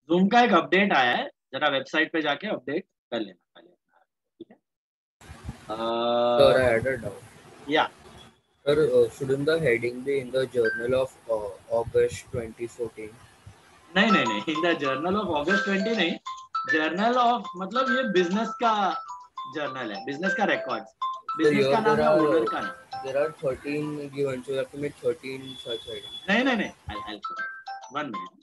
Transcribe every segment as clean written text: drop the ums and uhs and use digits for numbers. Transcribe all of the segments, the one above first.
Zoom का एक update आया है, जरा वेबसाइट पे जाके अपडेट कर लेना पहले अपना, ठीक है? Sir, I had a doubt. या Sir, shouldn't the heading be in the Journal of August 2014? नहीं नहीं नहीं, इन द जर्नल ऑफ अगस्त 20 नहीं, जर्नल ऑफ मतलब ये बिजनेस का जर्नल है, बिजनेस का रिकॉर्ड, So बिजनेस here का नाम है, ओनर का नाम। there are 13 given, so you have to make 13 such headings. नहीं नहीं नहीं, I'll 1 minute।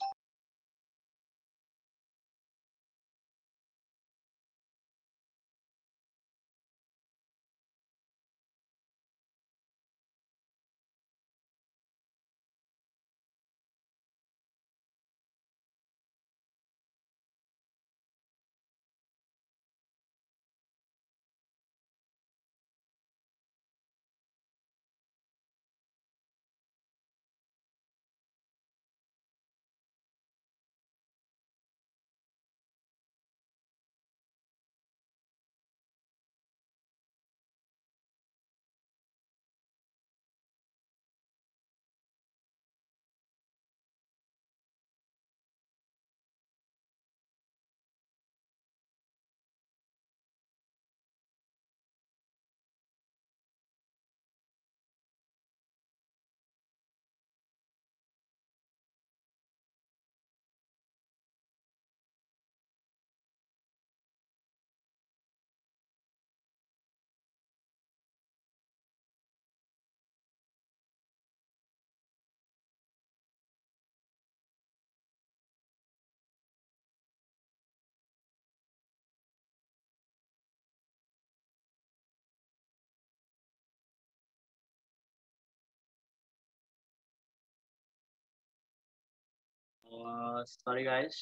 Sorry guys.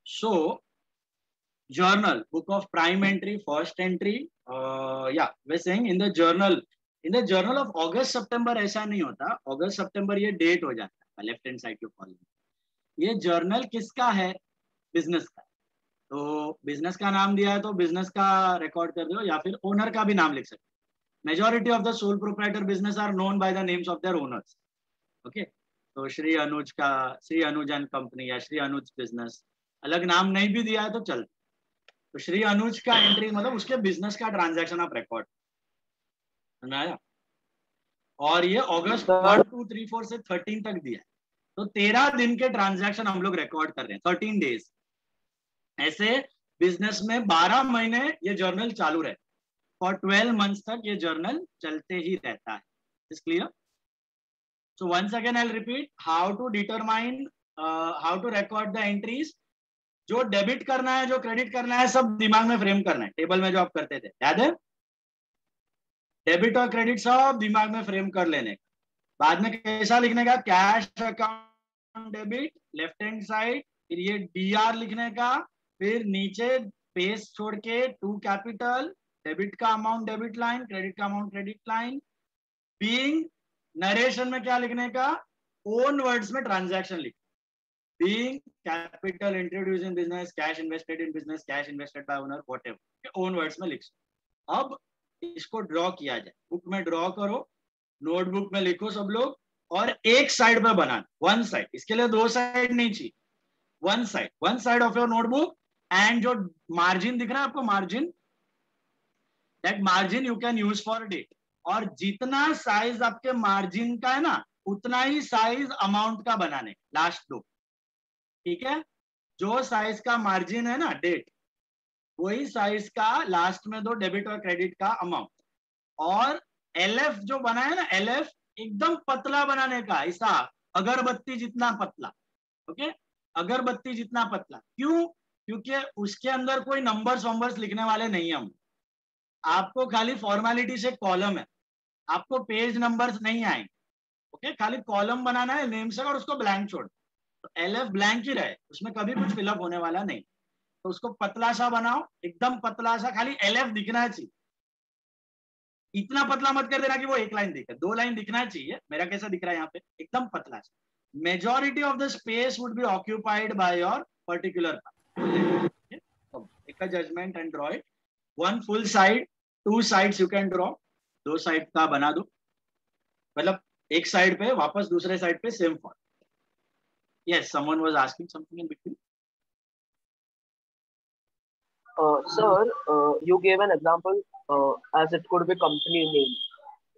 So journal, book of prime entry, first entry. Yeah, we're saying in the journal of August September ऐसा नहीं होता, August September ये date हो जाता है लेफ्ट हैंड साइड के कॉलम। ये जर्नल किसका है? बिजनेस का। तो बिजनेस का नाम दिया है तो बिजनेस का रिकॉर्ड कर दो, या फिर ओनर का भी नाम लिख सकते हो। Majority of the sole proprietor business are known by the names of their owners. Okay, तो श्री अनुज का श्री अनुज एंड कंपनी या श्री अनुज बिजनेस, अलग नाम नहीं भी दिया है तो चल। तो श्री अनुज का एंट्री मतलब उसके बिजनेस का ट्रांजैक्शन आप रिकॉर्ड, समझ आया? और ये अगस्त 1, 2, 3, 4 से 13 तक दिया है, तो 13 दिन के ट्रांजैक्शन हम लोग रिकॉर्ड कर रहे हैं, 13 डेज। ऐसे बिजनेस में 12 महीने ये जर्नल चालू रहता है, फॉर 12 मंथ्स तक ये जर्नल चलते ही रहता है। Is clear? So once again I will repeat how to determine, how to record the entries. जो डेबिट करना है, जो क्रेडिट करना है, सब दिमाग में फ्रेम करना है, टेबल में जो आप करते थे, याद है? डेबिट और क्रेडिट सब दिमाग में फ्रेम कर लेने का। बाद में कैसा लिखने का? Cash account debit left hand side, फिर ये डीआर लिखने का, फिर नीचे पेस छोड़ के टू कैपिटल, डेबिट का अमाउंट डेबिट लाइन, क्रेडिट का amount credit line. Being narration में क्या लिखने का? ओन वर्ड्स में ट्रांजैक्शन लिख। Being capital introduce in business, cash invested in business, cash invested bye owner, whatever, own words में लिख। अब इसको ड्रॉ किया जाए, बुक में ड्रॉ करो, नोटबुक में लिखो सब लोग, और एक साइड पे बनाना, वन साइड, इसके लिए दो साइड नहीं चाहिए, one side of your notebook. And जो मार्जिन दिख रहा है आपको, margin, that margin you can use for date. और जितना साइज आपके मार्जिन का है ना, उतना ही साइज अमाउंट का बनाने, लास्ट दो, ठीक है? जो साइज का मार्जिन है ना डेट, वही साइज का लास्ट में दो डेबिट और क्रेडिट का अमाउंट। और एलएफ जो बना है ना, एलएफ एकदम पतला बनाने का, ऐसा अगरबत्ती जितना पतला। ओके, अगरबत्ती जितना पतला। क्यों? क्योंकि उसके अंदर कोई नंबर्स वंबर्स लिखने वाले नहीं है हम। आपको खाली फॉर्मेलिटी से कॉलम है, आपको पेज नंबर्स नहीं आएंगे। ओके, खाली कॉलम बनाना है नेम से, और उसको ब्लैंक छोड़, तो एलएफ ब्लैंक ही रहे, उसमें कभी कुछ फिलअप होने वाला नहीं। तो उसको पतला सा बनाओ, एकदम पतला सा, खाली एलएफ दिखना चाहिए। इतना पतला मत कर देना कि वो एक लाइन दिखे, 2 लाइन दिखना चाहिए। मेरा कैसा दिख रहा है यहाँ पे? एकदम पतला सा। Majority of the space would be occupied by your particular part. Take a judgement and draw it. One full side, 2 sides you can draw, 2 side का बना दो, मतलब एक साइड पे वापस दूसरे साइड पे same form. Yes, someone was asking something in between. Sir, you gave an example as it could be company name.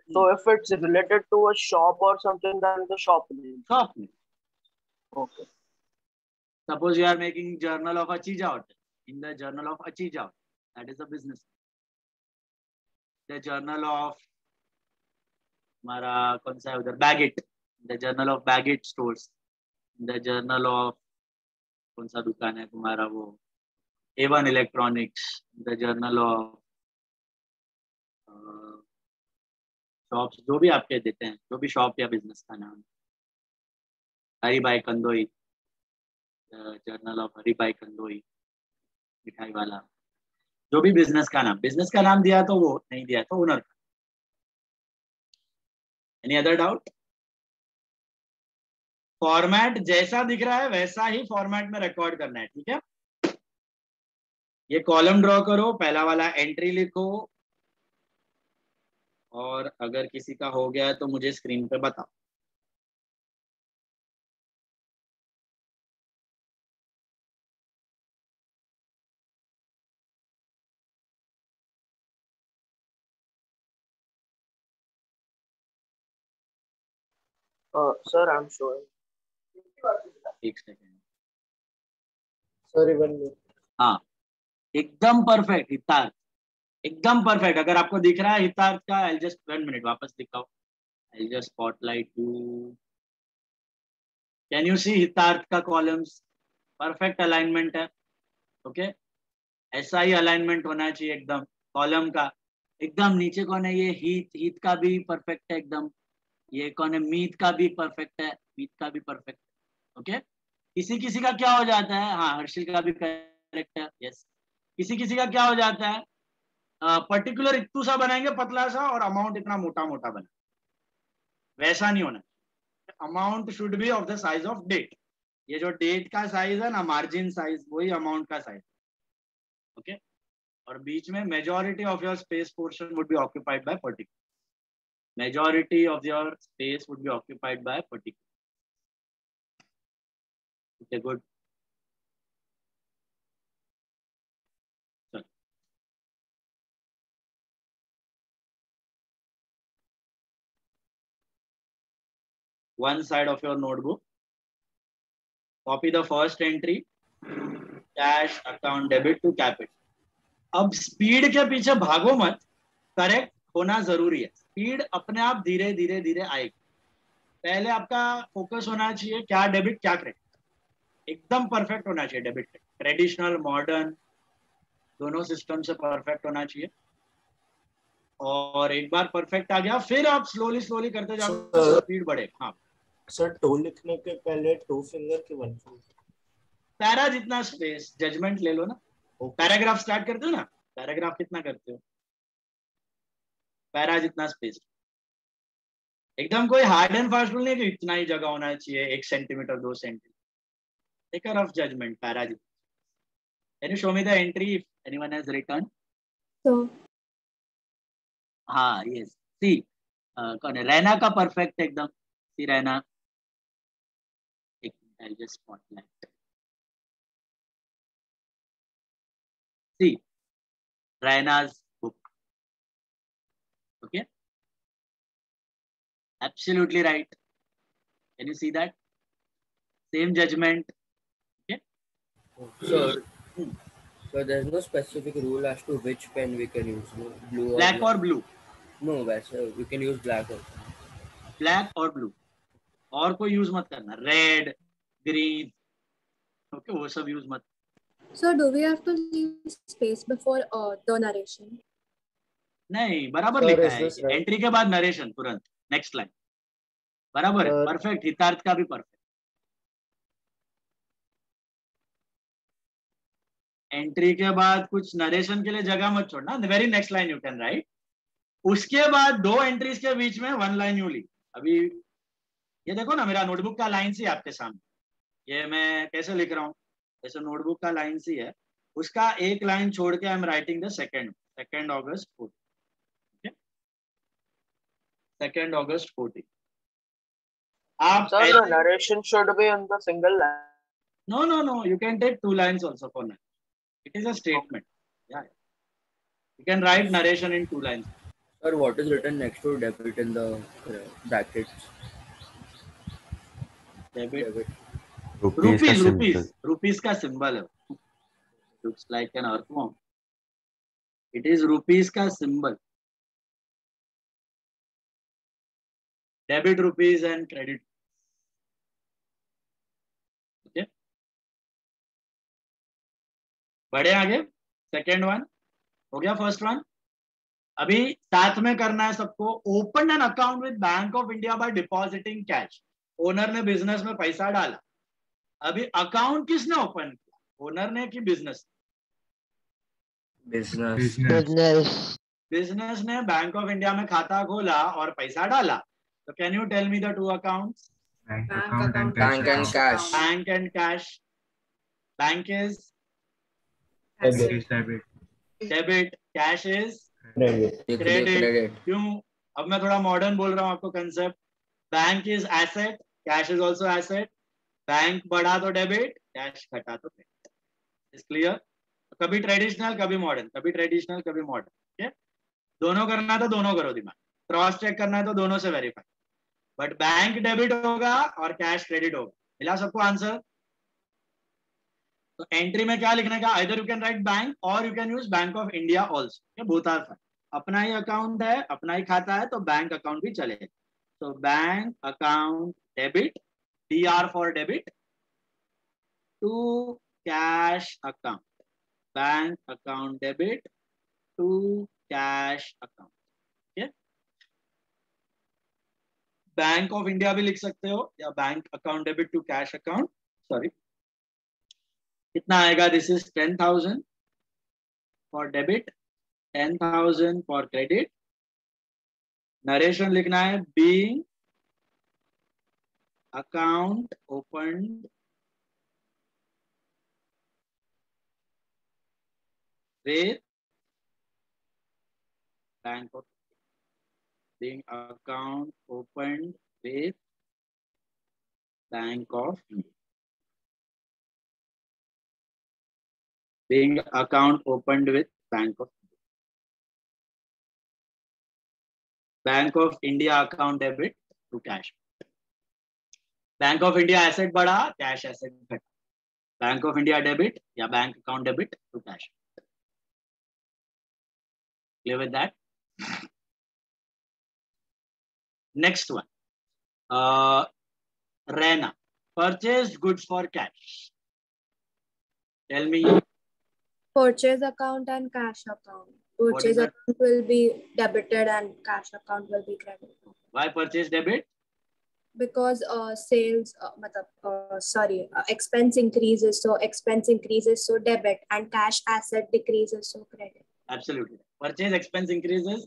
So if it's related to a shop or something, then the shop name. Shop name. Okay. Suppose you are making journal of Achija Hotel. In the journal of Achija, that is a business. The journal of हमारा कौन सा है उधर Baggett. The journal of Baggett stores. The journal of कौन सा दुकान है तुम्हारा वो A1 Electronics. The journal of shops जो भी आपके देते हैं, जो भी शॉप या बिजनेस का नाम. हरिभाई कंदोई. जर्नल ऑफ हरिभाई कंदोई मिठाई वाला. जो भी बिजनेस का नाम दिया तो वो, नहीं दिया तो ओनर का. Any other doubt? फॉर्मेट जैसा दिख रहा है वैसा ही फॉर्मेट में रिकॉर्ड करना है. ठीक है, ये कॉलम ड्रॉ करो, पहला वाला एंट्री लिखो, और अगर किसी का हो गया है तो मुझे स्क्रीन पे बताओ. Sir, I'm showing. एक सेकेंड. Sir, even me. हाँ, एकदम परफेक्ट हितार्थ, एकदम परफेक्ट. अगर आपको दिख रहा है हितार्थ का, आई जस्ट 1 मिनट वापस दिखाओ. I just spotlight you. Can you see Hitarth का कॉलम्स? परफेक्ट अलाइनमेंट है. ओके, ऐसा ही अलाइनमेंट होना चाहिए एकदम कॉलम का. एकदम नीचे कौन है? ये हीत का भी परफेक्ट है एकदम. ये कौन है? मीत का भी परफेक्ट है. मीत का भी परफेक्ट है. ओके, किसी किसी का क्या हो जाता है? हाँ, हर्षिल का भी करेक्ट है. यस, किसी किसी का क्या हो जाता है? पर्टिकुलर इतू सा बनाएंगे पतला सा, और अमाउंट इतना मोटा मोटा बना. वैसा नहीं होना. Amount should be of the size of date. ये जो डेट का साइज है ना, मार्जिन साइज, वही अमाउंट का साइज. ओके, और बीच में majority of your space portion would be occupied by particular. Majority of your space would be occupied by particular. Okay, good. So, one side of your notebook, copy the first entry, cash account debit to capital. अब speed के पीछे भागो मत, correct होना जरूरी है. Speed अपने आप धीरे धीरे धीरे आएगी. पहले आपका फोकस होना चाहिए क्या डेबिट क्या क्रेडिट. एकदम परफेक्ट होना चाहिए डेबिट. ट्रेडिशनल मॉडर्न दोनों सिस्टम से परफेक्ट होना चाहिए. और एक बार परफेक्ट आ गया, फिर आप स्लोली स्लोली करते जाओ तो स्पीड बढ़े. हाँ सर, टू लिखने के पहले 2 फिंगर की 1 फिंगर. पैरा जितना स्पेस, जजमेंट ले लो ना. पैराग्राफ स्टार्ट करते हो ना, पैराग्राफ कितना करते हो? पैरा जितना स्पेस. एकदम कोई हार्ड एंड फास्ट रूल नहीं कि इतना ही जगह होना चाहिए, 1 centimetre 2 centimetre. Take a rough judgement. Para जितना. Can you show me the entry if anyone has return? हाँ, यस. सी कौन है? रैना का परफेक्ट एकदम. सी रैना. एक minute, I just spotlight. See रैना's book. Okay, absolutely right. Can you see that? Same judgment. Okay. Sir, so there's no specific rule as to which pen we can use. No? Blue or Black or blue? No, sir. We can use black also. Black or blue. और कोई use मत करना. Red, green. Okay, वो सब use मत. So do we have to leave space before the narration? नहीं, बराबर Sir, लिखा is है. this right? एंट्री के बाद नरेशन तुरंत नेक्स्ट लाइन. बराबर है. Sir. परफेक्ट. हितार्थ का भी परफेक्ट. एंट्री के बाद कुछ नरेशन के लिए जगह मत छोड़ना. Very next line you can right. उसके बाद 2 एंट्रीज के बीच में 1 लाइन यू ली. अभी ये देखो ना, मेरा नोटबुक का लाइन सी आपके सामने. ये मैं कैसे लिख रहा हूँ? जैसे नोटबुक का लाइन सी है, उसका एक लाइन छोड़ के I am writing the 2 August 14. Okay? 2 August 14. आप Sir, the narration should be in the single line. No. You can take 2 lines also for that. It is a statement. Yeah. You can write narration in 2 lines. Sir, what is written next to debit in the brackets? Debit. Debit. Rupees का symbol है. Looks like an earthworm. It is rupees का symbol. Debit rupees and credit. Okay. बढ़े आगे. Second one. हो गया first one. अभी साथ में करना है सबको. Open an account with Bank of India by depositing cash. Owner ने बिजनेस में पैसा डाला. अभी अकाउंट किसने ओपन किया, ओनर ने कि बिजनेस? बिजनेस ने बैंक ऑफ इंडिया में खाता खोला और पैसा डाला. तो can you tell me the 2 accounts? Bank and cash. Bank and cash. Bank is debit, cash is credit. क्यों? अब मैं थोड़ा मॉडर्न बोल रहा हूँ आपको concept. Bank is asset, cash is also asset. Bank बढ़ा तो डेबिट, कैश घटा तो क्रेडिट. Is clear? कभी ट्रेडिशनल कभी मॉडर्न, कभी ट्रेडिशनल कभी मॉडर्न. ठीक है, दोनों करना है तो दोनों करो. दिमाग क्रॉस चेक करना है तो दोनों से वेरीफाई. बट बैंक डेबिट होगा और कैश क्रेडिट होगा. मिला सबको आंसर? तो एंट्री में क्या लिखने का? Either you can write bank और you can use Bank of India also. Both are fine. अपना ही अकाउंट है, अपना ही खाता है, तो बैंक अकाउंट भी चलेगा. तो bank account debit, DR for debit, to cash account. Bank account debit to cash account. Okay? Bank of India भी लिख सकते हो या bank account debit to cash account. Sorry, कितना आएगा? This is 10,000 for debit, 10,000 for credit. Narration लिखना है being account opened with Bank of India. Being account opened with Bank of India. Being account opened with Bank of India. Bank of India account debit to cash. Bank of India asset बढ़ा, cash asset घटा. Bank of India debit या bank account debit to cash. Clear with that? Next one, Raina. Purchase goods for cash. Tell me. Purchase account and cash account. Purchase account will be debited and cash account will be credited. Why purchase debit? Because sales expense increases, so expense increases, so debit, and cash asset decreases, so credit. Absolutely. Purchase expense increases,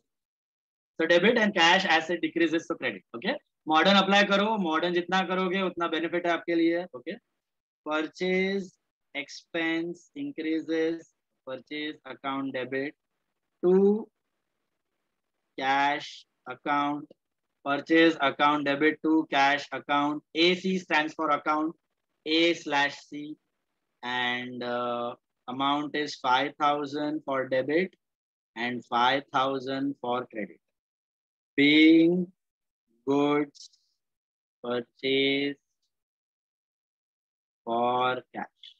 so debit, and cash asset decreases, so credit. Okay, modern apply करो. Modern जितना करोगे उतना benefit है आपके लिए. Okay, purchase expense increases, purchase account debit to cash account. Purchase account debit to cash account. AC stands for account, A/C, and amount is 5,000 for debit and 5,000 for credit. Being goods purchased for cash.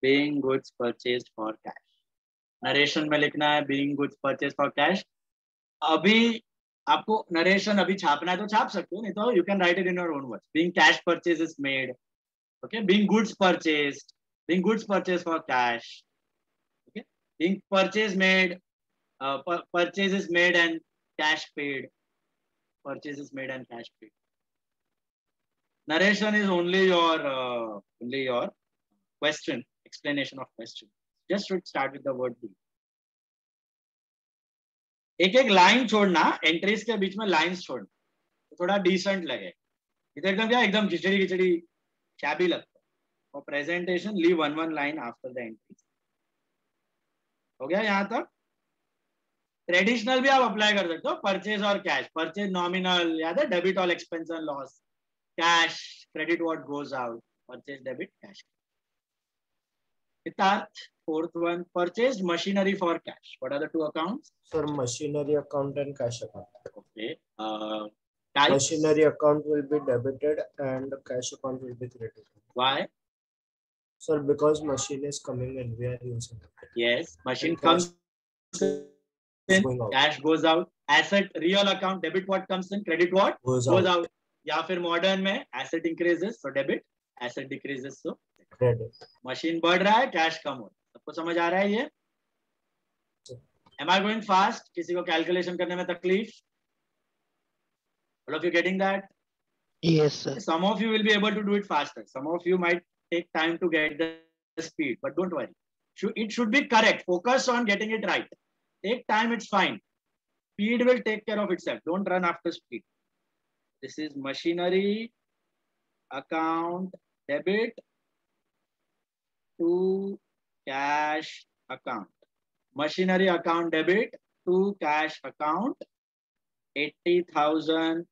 Being goods purchased for cash. Narration में लिखना है being goods purchased for cash. अभी आपको narration अभी छापना है तो छाप सकते हो, नहीं तो you can right it in your own words. Being cash purchase is made. Okay, being goods purchased, being goods purchase for cash. Okay, being purchase made, purchase is made and cash paid. Purchase is made and cash paid. Narration is only your question, explanation of question. Just should start with the word be. एक एक line छोड़ना, entries के बीच में lines छोड़ना तो थोड़ा decent लगे. इधर एकदम क्या, एकदम खिचड़ी खिचड़ी शैबी लगता है. और presentation leave one line after the entries. हो गया यहाँ तक? ट्रेडिशनल भी आप अप्लाई कर सकते हो. परचेज और कैश. परचेज नॉमिनल याद है, debit all expense and loss. Cash credit what goes out. Purchase debit cash. fourth one, purchased machinery for cash. What are the two accounts? Sir, machinery account and cash account. Okay. Types. Machinery account will be debited and cash account will be credited. Why? Sir, because machine is coming in, we are using it. Yes, machine And cash comes in, going out. cash goes out. Asset, real account, debit what comes in, credit what Goes goes out. out. या फिर modern में asset increases, so debit, asset decreases, so Credit. machine बढ़ रहा है, cash कम हो रहा है. सबको समझ आ रहा है ये? Am I going fast? किसी को calculation करने में तकलीफ? All of you getting that? Yes, sir. Some of you will be able to do it faster. Some of you might take time to get the speed, but don't worry. It should be correct. Focus on getting it right. Take time, it's fine. Speed will take care of itself. Don't run after speed. This is machinery account debit to cash account. Machinery account debit to cash account. 80,000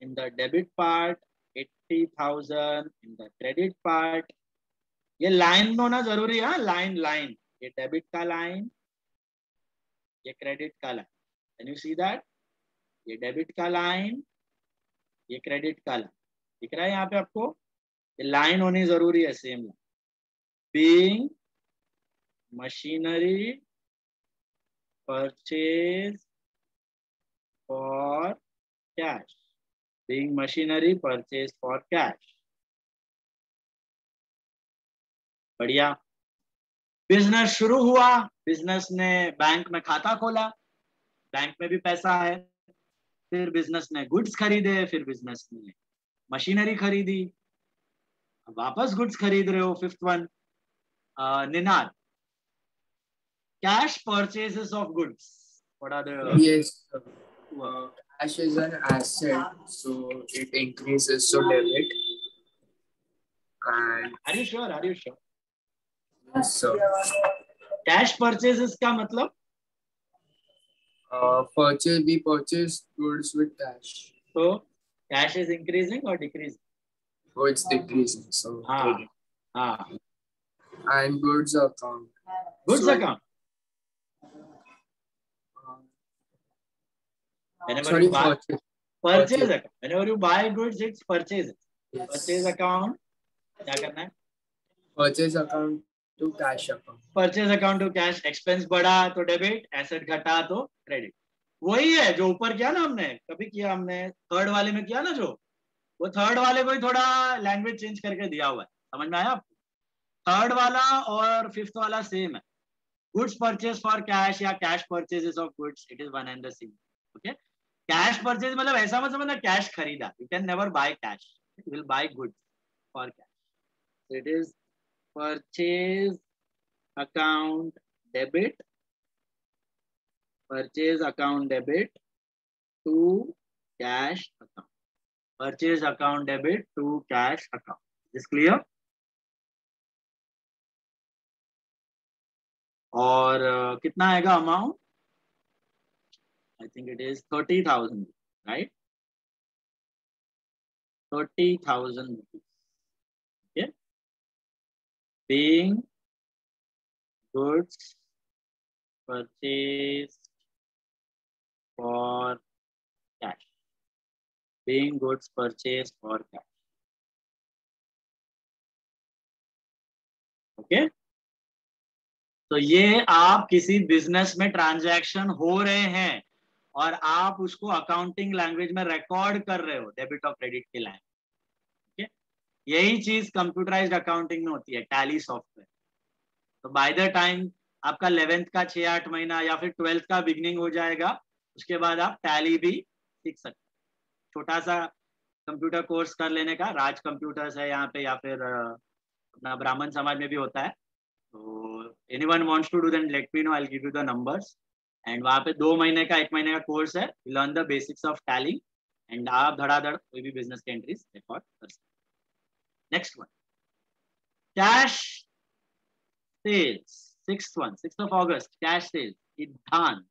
in the debit part, 80,000 in the credit part. ये line में होना जरूरी है, line. ये debit का line, ये credit का line. Can you see that? ये डेबिट का लाइन, ये क्रेडिट का लाइन. दिख रहा है यहाँ पे आपको? ये लाइन होनी जरूरी है, same line. Being machinery purchase for cash. Being machinery purchase for cash. बढ़िया. बिजनेस शुरू हुआ, बिजनेस ने बैंक में खाता खोला, बैंक में भी पैसा है. फिर बिजनेस ने गुड्स खरीदे, फिर बिजनेस ने मशीनरी खरीदी. अब वापस गुड्स खरीद रहे हो. Fifth one, Ninad. Cash purchases of goods. What are the? Yes, cash is an asset, so it increases, so debit. And Are you sure? Are you sure? yes, sir. Cash purchases का मतलब? We purchase goods with cash. So cash is increasing or decreasing? So it's decreasing. So credit. And goods account. Goods So, account. Whenever sorry, you buy, purchase. account. Whenever you buy goods, it's purchase. Yes. Purchase account. क्या करना है? Purchase account to cash account. Purchase account to cash. Expense बढ़ा तो debit, asset घटा तो credit. वही है जो ऊपर किया ना हमने, कभी किया हमने थर्ड वाले में किया ना, जो वो थर्ड वाले को ही थोड़ा लैंग्वेज चेंज करके दिया हुआ है. समझ में आया आपको? थर्ड वाला और फिफ्थ वाला सेम है. गुड्स परचेज फॉर कैश या cash purchases of goods, it is one and the same. Okay. Cash purchase मतलब ऐसा मत समझना कैश खरीदा. You can never by cash. You will buy goods for cash. So it is purchase account debit. Purchase account debit to cash account. Purchase account debit to cash account. Is this clear? और कितना आएगा amount? I think it is 30,000, right? 30,000 rupees. Okay. Being goods purchased for cash. Being goods purchased for cash. Okay. तो ये आप किसी business में transaction हो रहे हैं और आप उसको अकाउंटिंग लैंग्वेज में रिकॉर्ड कर रहे हो डेबिट और क्रेडिट के लाइन. ओके. यही चीज कंप्यूटराइज्ड अकाउंटिंग में होती है, टैली सॉफ्टवेयर. तो बाय द टाइम आपका 11th का 6-8 महीना या फिर 12th का बिगनिंग हो जाएगा, उसके बाद आप टैली भी सीख सकते हैं. छोटा सा कंप्यूटर कोर्स कर लेने का. राज कंप्यूटर्स है यहाँ पे, या फिर अपना ब्राह्मण समाज में भी होता है. तो anyone wants to do then let me know, I will give you the numbers. And वहाँ पे 2 महीने का 1 महीने का कोर्स है. Learn the basics of tally and आप धड़ाधड़ कोई भी बिजनेस के एंट्रीज रिकॉर्ड कर सकते. Next one, cash sales. 6th one, 6th of August, cash sales. Idhan.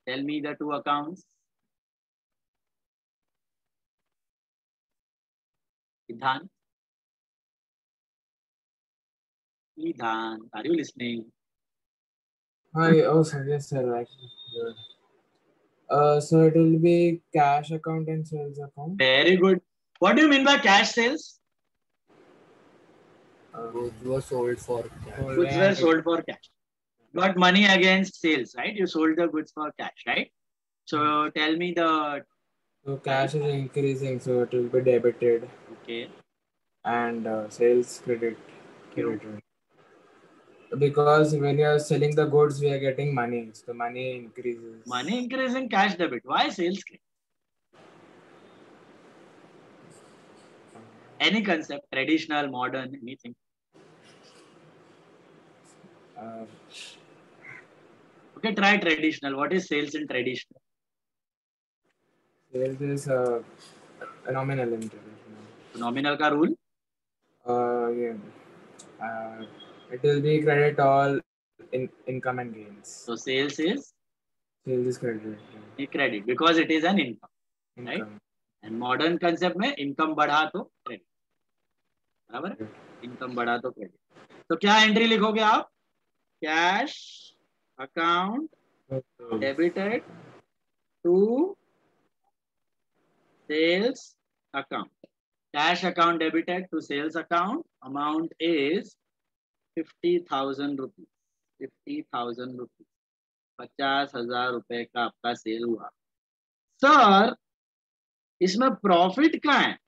Tell me the two accounts. Idhan. Nidhan, are you listening? Hi, oh, sir, yes, sir. Actually, good. So it will be cash account and sales account. Very good. What do you mean by cash sales? Goods were sold for cash. Goods were sold for cash. Got money against sales, right? You sold the goods for cash, right? So tell me the. So cash is increasing, so it will be debited. Okay. And sales credited. Because when you are selling the goods, we are getting money. So the money increases. Money increasing, cash debit. Why sales credit? Any concept, traditional, modern, anything. Okay, try traditional. What is sales in traditional? Sales is nominal in traditional. Nominal ka rule? Yeah. It will be credit all in income and gains. So sales is? Sales is credit. Credit because it is an income. Right? And modern concept में income बढ़ा तो credit. बराबर? Income बढ़ा तो credit. तो क्या entry लिखोगे आप? Cash account debited to sales account. Cash account debited to sales account. Amount is 50,000 rupees. 50,000 rupees. 50,000 रुपए का आपका सेल हुआ. सर इसमें प्रॉफिट कहाँ है?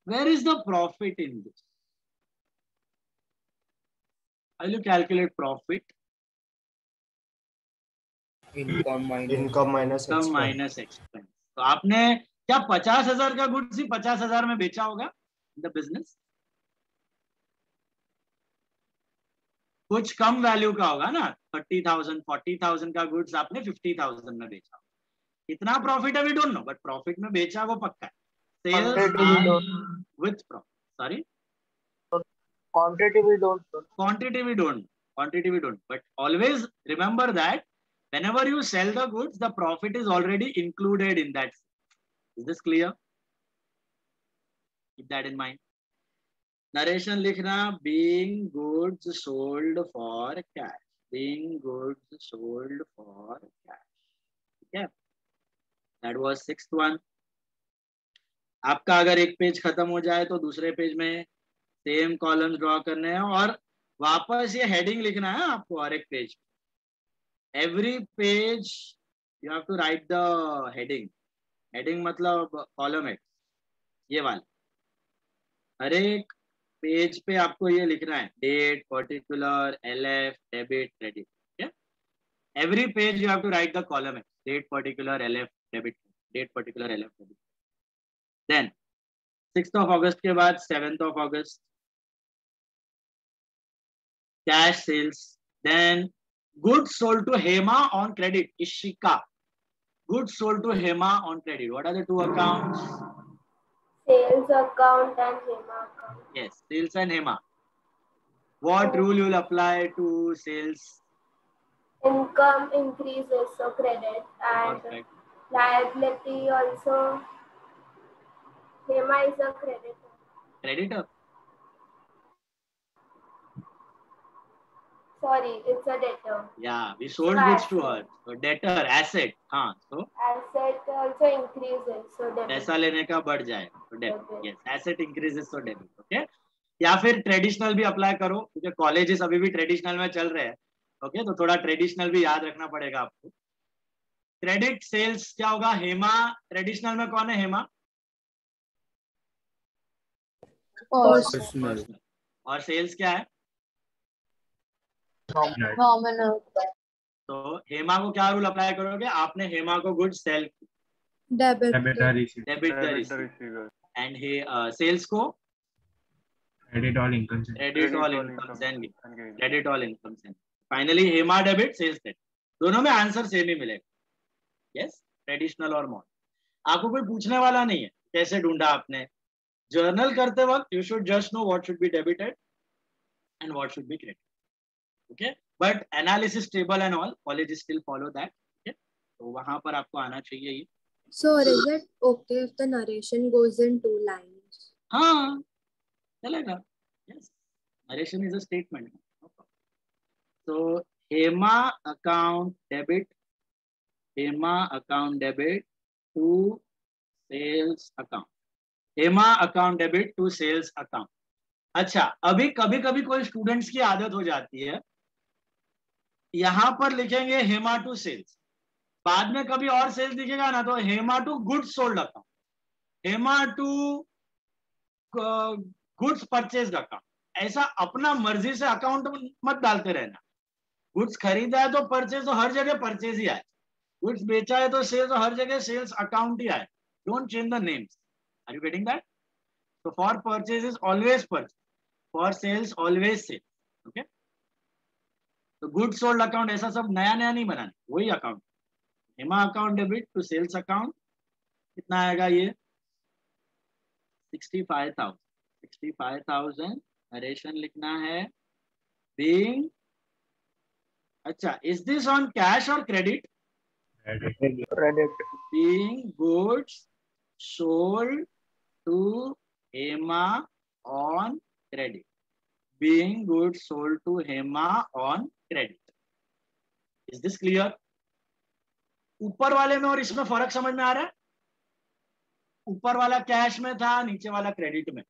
Where is the profit in this? How will you calculate profit? Income minus expense. तो आपने क्या 50,000 का गुड्स ही 50,000 में बेचा होगा द बिजनेस? कुछ कम वैल्यू का होगा ना. 30,000 40,000 का गुड्स आपने 50,000 में बेचा. कितना प्रॉफिट है we don't know, but profit में बेचा वो पक्का है. Sales with profit. Sorry, quantity we don't, but always remember that whenever you sell the goods, the profit is already included in that. Is this clear? Keep that in mind. Narration likhna, being goods sold for cash. Being goods sold for cash. Okay, that was sixth one. आपका अगर एक page खत्म हो जाए तो दूसरे page में same columns draw करने हैं और वापस ये हेडिंग लिखना है आपको हर एक पेज. Every page you have to write the heading. Heading मतलब कॉलम है ये वाला. हर एक पेज पे आपको ये लिखना है date, particular, LF, debit, credit. Every page you have to write the column है date, particular, LF, debit, date, particular, LF, debit. Then 6th of August के बाद 7th of August cash sales. Then goods sold to Hema on credit. Ishika. Goods sold to Hema on credit. What are the two accounts? Sales account and Hema account. Yes, sales and Hema. What rule you will apply to sales? Income increases, so credit, and Perfect. liability also. Hema is a creditor. Creditor. Sorry, it's a debtor. Yeah, we sold goods to her. So debtor, asset. हाँ, so asset also increases, so debit. पैसा लेने का बढ़ जाए तो debit. Yes, asset increases so debit. Okay. या फिर traditional भी अप्लाई करो क्योंकि कॉलेजेस अभी भी ट्रेडिशनल में चल रहे हैं. ओके, तो थोड़ा ट्रेडिशनल भी याद रखना पड़ेगा आपको. क्रेडिट सेल्स क्या होगा? हेमा. ट्रेडिशनल में कौन है हेमा? Personal. और सेल्स क्या है? Nominal. तो हेमा को क्या रूल अप्लाई करोगे? आपने हेमा को good sale, Debit. Debit and sales को Credit all income. Credit all income send. Finally Hema debit, sales credit. दोनों में आंसर सेम ही मिलेगा. यस, ट्रेडिशनल और मॉडर्न. आपको कोई पूछने वाला नहीं है कैसे ढूंढा आपने. जर्नल करते वक्त you should just know what should be debited and what should be credit. Okay, but analysis table and all colleges still follow that. Okay, तो वहां पर आपको आना चाहिए ये. So is it okay if the narration goes in 2 lines? हाँ चलेगा. Yes, Narration is a statement. So Hema account debit to sales account. Hema account debit to sales account. अच्छा, अभी कभी कभी कोई स्टूडेंट्स की आदत हो जाती है, यहां पर लिखेंगे हेमा टू सेल्स, बाद में कभी और सेल्स दिखेगा ना तो Hema to goods sold account, Hema to goods purchase account. ऐसा अपना मर्जी से अकाउंट मत डालते रहना. गुड्स खरीदा है तो परचेज, तो हर जगह परचेज ही आए. गुड्स बेचा है तो सेल्स, तो हर जगह सेल्स अकाउंट ही आए. Don't change the names. Are you getting that? So for purchases always purchase, for sales always sales. Okay, तो goods sold account ऐसा सब नया नया नहीं बनाना, वही account. Hema account debit to sales account कितना आएगा ये? 65,000. नरेशन लिखना है being. अच्छा, is this on cash or credit? Credit. Being goods sold to Hema on credit. Being goods sold to Hema on credit. Is this clear? ऊपर वाले में और इसमें फर्क समझ में आ रहा है? ऊपर वाला कैश में था, नीचे वाला क्रेडिट में.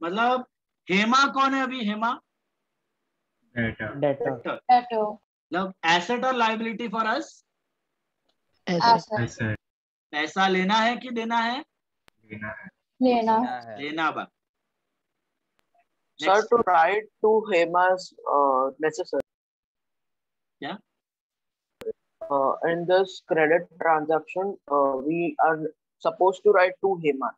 मतलब हेमा कौन है अभी? हेमा Data. मतलब एसेट और लायबिलिटी फॉर अस. Asset. पैसा लेना है कि देना है? लेना बा. Sir, to write to Hema's necessary. क्या? In this credit transaction, we are supposed to write to Hema.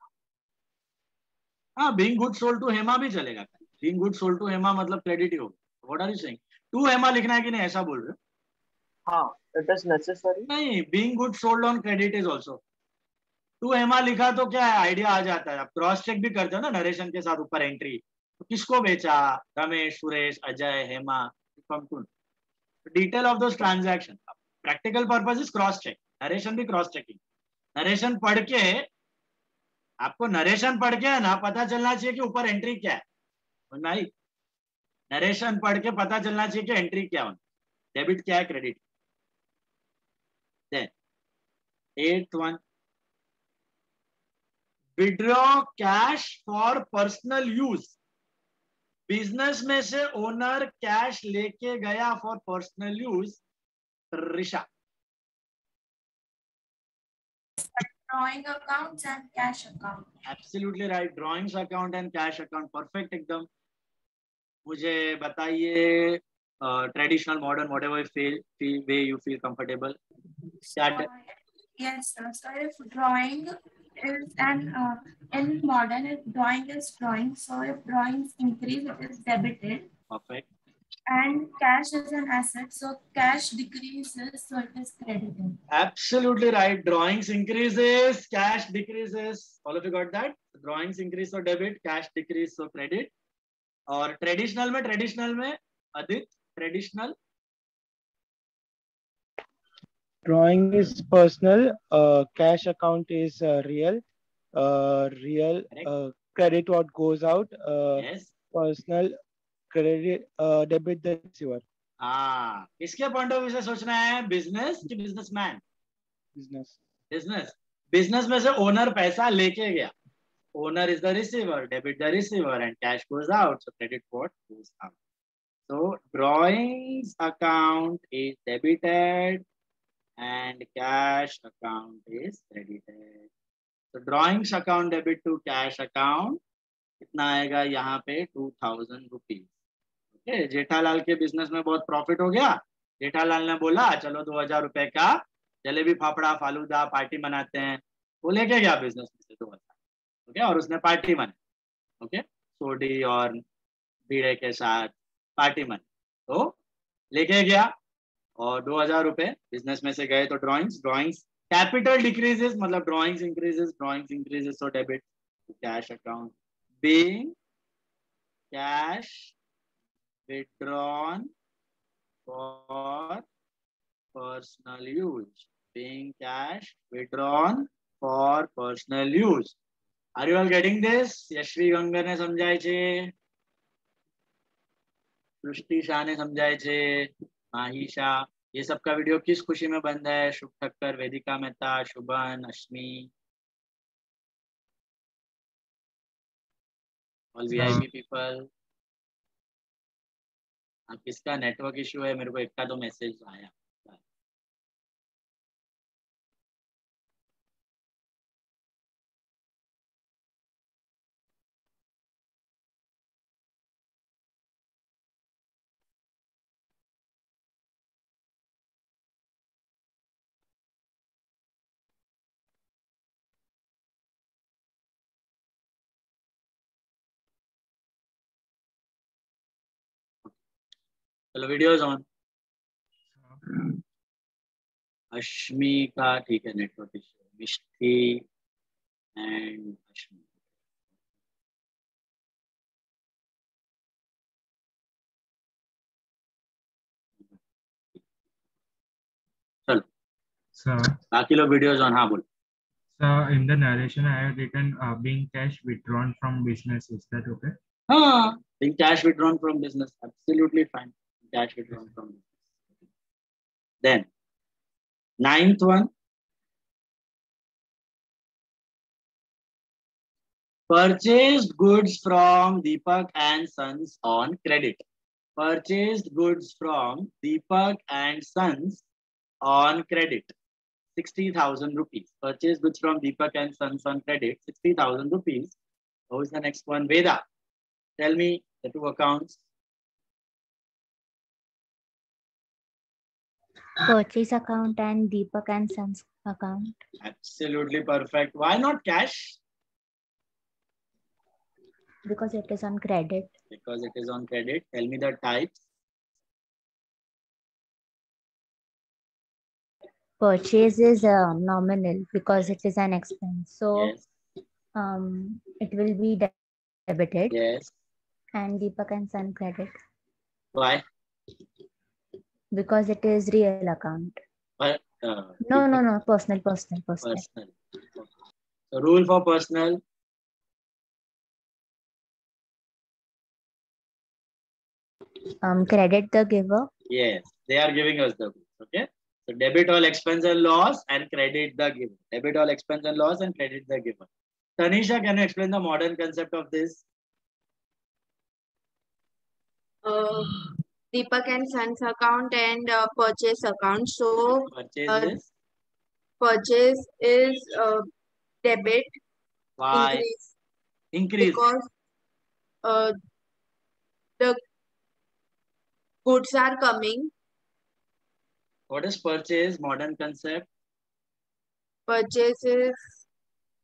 हाँ, being good sold to Hema भी चलेगा. being good sold to Hema मतलब क्रेडिट ही होगा. What are you saying? to Hema लिखना है कि नहीं, ऐसा बोल रहे हो? हाँ, it is necessary. नहीं, being good sold on credit is also. to Hema लिखा तो क्या है, आइडिया आ जाता है. आप क्रॉस चेक भी करते हो ना नरेशन के साथ ऊपर एंट्री. तो किसको बेचा? Ramesh, Suresh, Ajay, Hema. Detail of those transaction. Practical purpose is cross check. Narration भी क्रॉस चेकिंग. नरेशन पढ़ के आपको नरेशन पढ़ के ना पता चलना चाहिए कि ऊपर एंट्री क्या है. नहीं, नरेशन पढ़ के पता चलना चाहिए कि एंट्री क्या है, डेबिट क्या है, credit. Then 8th one, withdraw cash for personal use. Business में से ओनर कैश लेके गया for personal use. Risha. Drawing accounts and cash account. Absolutely right. Drawings account and cash account. Perfect एकदम. मुझे बताइए traditional, modern, whatever way you feel comfortable. Yes, sir. So if drawing is in modern, if drawing is drawing, so if drawings increase, it is debited. Perfect. And cash is an asset, so cash decreases, so it is credited. Absolutely right. Drawings increases, cash decreases. All of you got that? Drawings increase so debit, cash decrease so credit. और traditional में अधिक traditional. Drawing is personal. Cash account is real. Credit what goes out. Yes. Personal credit debit the receiver. हाँ, किसके point of view से सोचना है? Business कि businessman? Business. Business में से ओनर पैसा लेके गया. Owner is the receiver, debit the receiver, and cash goes out. So credit what goes out. So drawings account is debited and cash account is credited. So drawings account debit to cash account कितना आएगा यहाँ पे? 2000 rupees. Okay, Jethalal के business में बहुत profit हो गया. जेठालाल ने बोला चलो 2000 रुपए का जलेबी, फाफड़ा, फालूदा पार्टी मनाते हैं. वो लेके गया बिजनेस में से 2000. ओके, और उसने पार्टी मनाई. ओके, सोडी और बीड़े के साथ पार्टी मनाई. तो लेके गया और 2000 रुपए बिजनेस में से गए. तो ड्रॉइंग्स कैपिटल डिक्रीजेस मतलब drawings increases so debit to cash account. Being cash withdrawn for personal use. Being cash withdrawn for personal use. Are you all getting this? Yashvi ginger ने समझाई छे. सृष्टि शाह ने समझाए छे, माही शाह, ये सबका वीडियो किस खुशी में बंद है? Shubh Thakkar, Vedika Mehta, Shubhan, Ashmi, all VIP people. हाँ, किसका नेटवर्क इशू है? मेरे को एक का दो मैसेज आया। चलो वीडियो इज ऑन। अश्मी का ठीक है network issue, Mishti and Ashmi. चलो Sir, बाकी लोग वीडियोज ऑन। हाँ बोल। sir, in the narration, I have written being cash withdrawn from business. Is that okay? हाँ, in cash withdrawn from business, absolutely fine. Cash withdrawn from business. Then, ninth one, purchased goods from Deepak and Sons on credit. Purchased goods from Deepak and Sons on credit. 60,000 rupees. Purchased goods from Deepak and Sons on credit. 60,000 rupees. Who is the next one? Veda. Tell me the two accounts. Purchase account and Deepak and Sons account. Absolutely perfect. Why not cash? Because it is on credit. Because it is on credit. Tell me the types. Purchase is nominal because it is an expense. So Yes. it will be debited. Yes. And Deepak and Son credit. Why? Because it is real account. But, No. Personal. Personal. Okay. So rule for personal. Credit the giver. Yes, they are giving us the goods. Okay. So debit all expense and loss and credit the giver. Debit all expense and loss and credit the giver. Tanisha, can you explain the modern concept of this? Deepak and Sons account and purchase account. So purchase is debit. Why? Increase. Because the goods are coming. What is purchase? Modern concept. Purchase is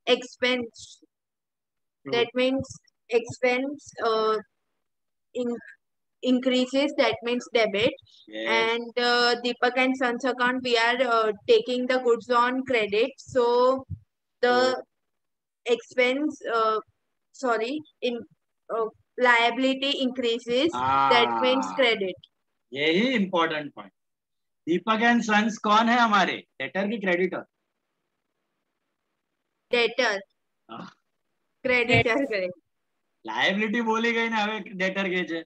expense. True. That means expense increases. That means debit. Yes. And Deepak and Sons account, we are taking the goods on credit. So the expense, liability increases. That means credit. यही important point. Deepak and sons कौन है हमारे? Debtor की creditor? Debtor. Creditor करे. Liability बोली गई ना, હવે डेटर के છે.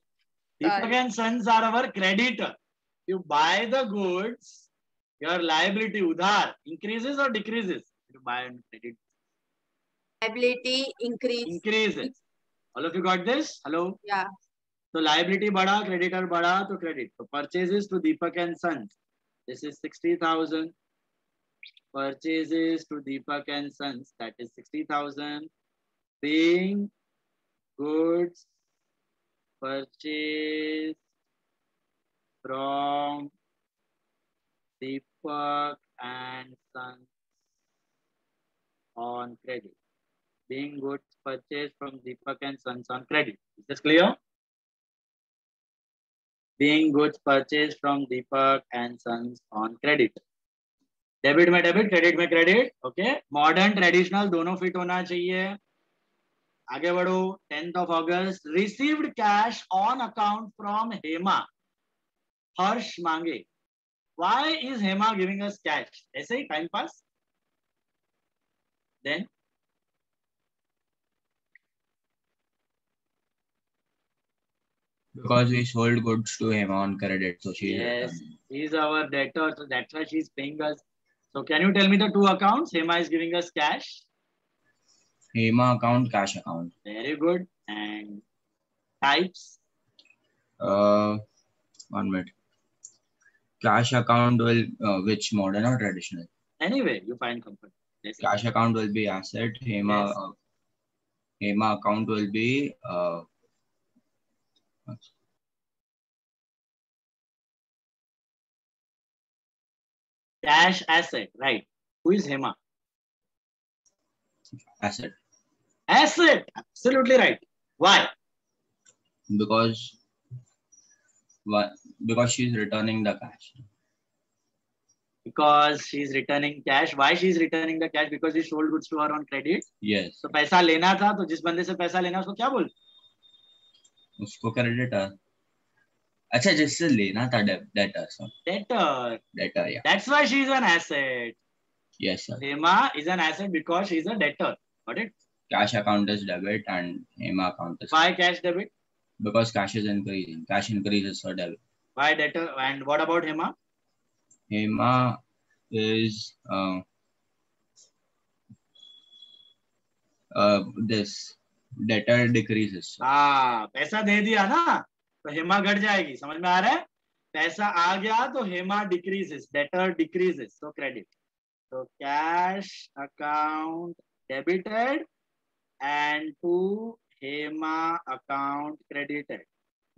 Deepak and Sons are our creditor. You buy the goods, your liability udhar increases or decreases? You buy on credit. Liability increases. All of you got this? Hello? Yeah. So liability बढ़ा, creditor बढ़ा, तो credit. So purchases to Deepak and Sons. This is 60,000. Purchases to Deepak and Sons. That is 60,000. Being goods purchased from Deepak and Sons on credit. Being goods purchased from Deepak and Sons on credit. Is this clear? Being goods purchased from Deepak and Sons on credit. Debit में debit, credit में credit. Okay. Modern, traditional दोनों fit होना चाहिए. आगे बढ़ो. 10th of August. Received cash on account from Hema. Harsh मांगे. Why is Hema giving us cash? ऐसे ही time pass. Then Because we sold goods to him on credit, so she is Yes, returning. he's our debtor, so that's why she's paying us. So can you tell me the two accounts? Hema is giving us cash. Hema account, cash account. Very good. And types? 1 minute. Cash account will which modern or traditional? Anyway, you find comfort. Yes. Cash account will be asset. Hema Yes. Hema account will be Cash asset, right? Who is Hema? asset. Asset, absolutely right. Why? Because she's returning the cash. Because she's returning cash. Why she's returning the cash? Because we sold goods to her on credit. Yes. तो पैसा लेना था, तो जिस बंदे से पैसा लेना उसको क्या बोल? उसको क्रेडिटर. अच्छा, जिससे लेना था debtor. Debtor. Debtor, yeah. That's why she's an asset. Yes, sir. Hema is an asset because she's a debtor. Got it? Cash account is debit and Hema account is. Why cash debit? Because cash is increasing. Cash increases for debit. Why debtor? And what about Hema? Hema is this debtor decreases. हाँ, पैसा दे दिया ना तो हेमा घट जाएगी. समझ में आ रहा है? पैसा आ गया तो Hema decreases, debtor decreases, so credit. So cash account debited and to Hema account credited.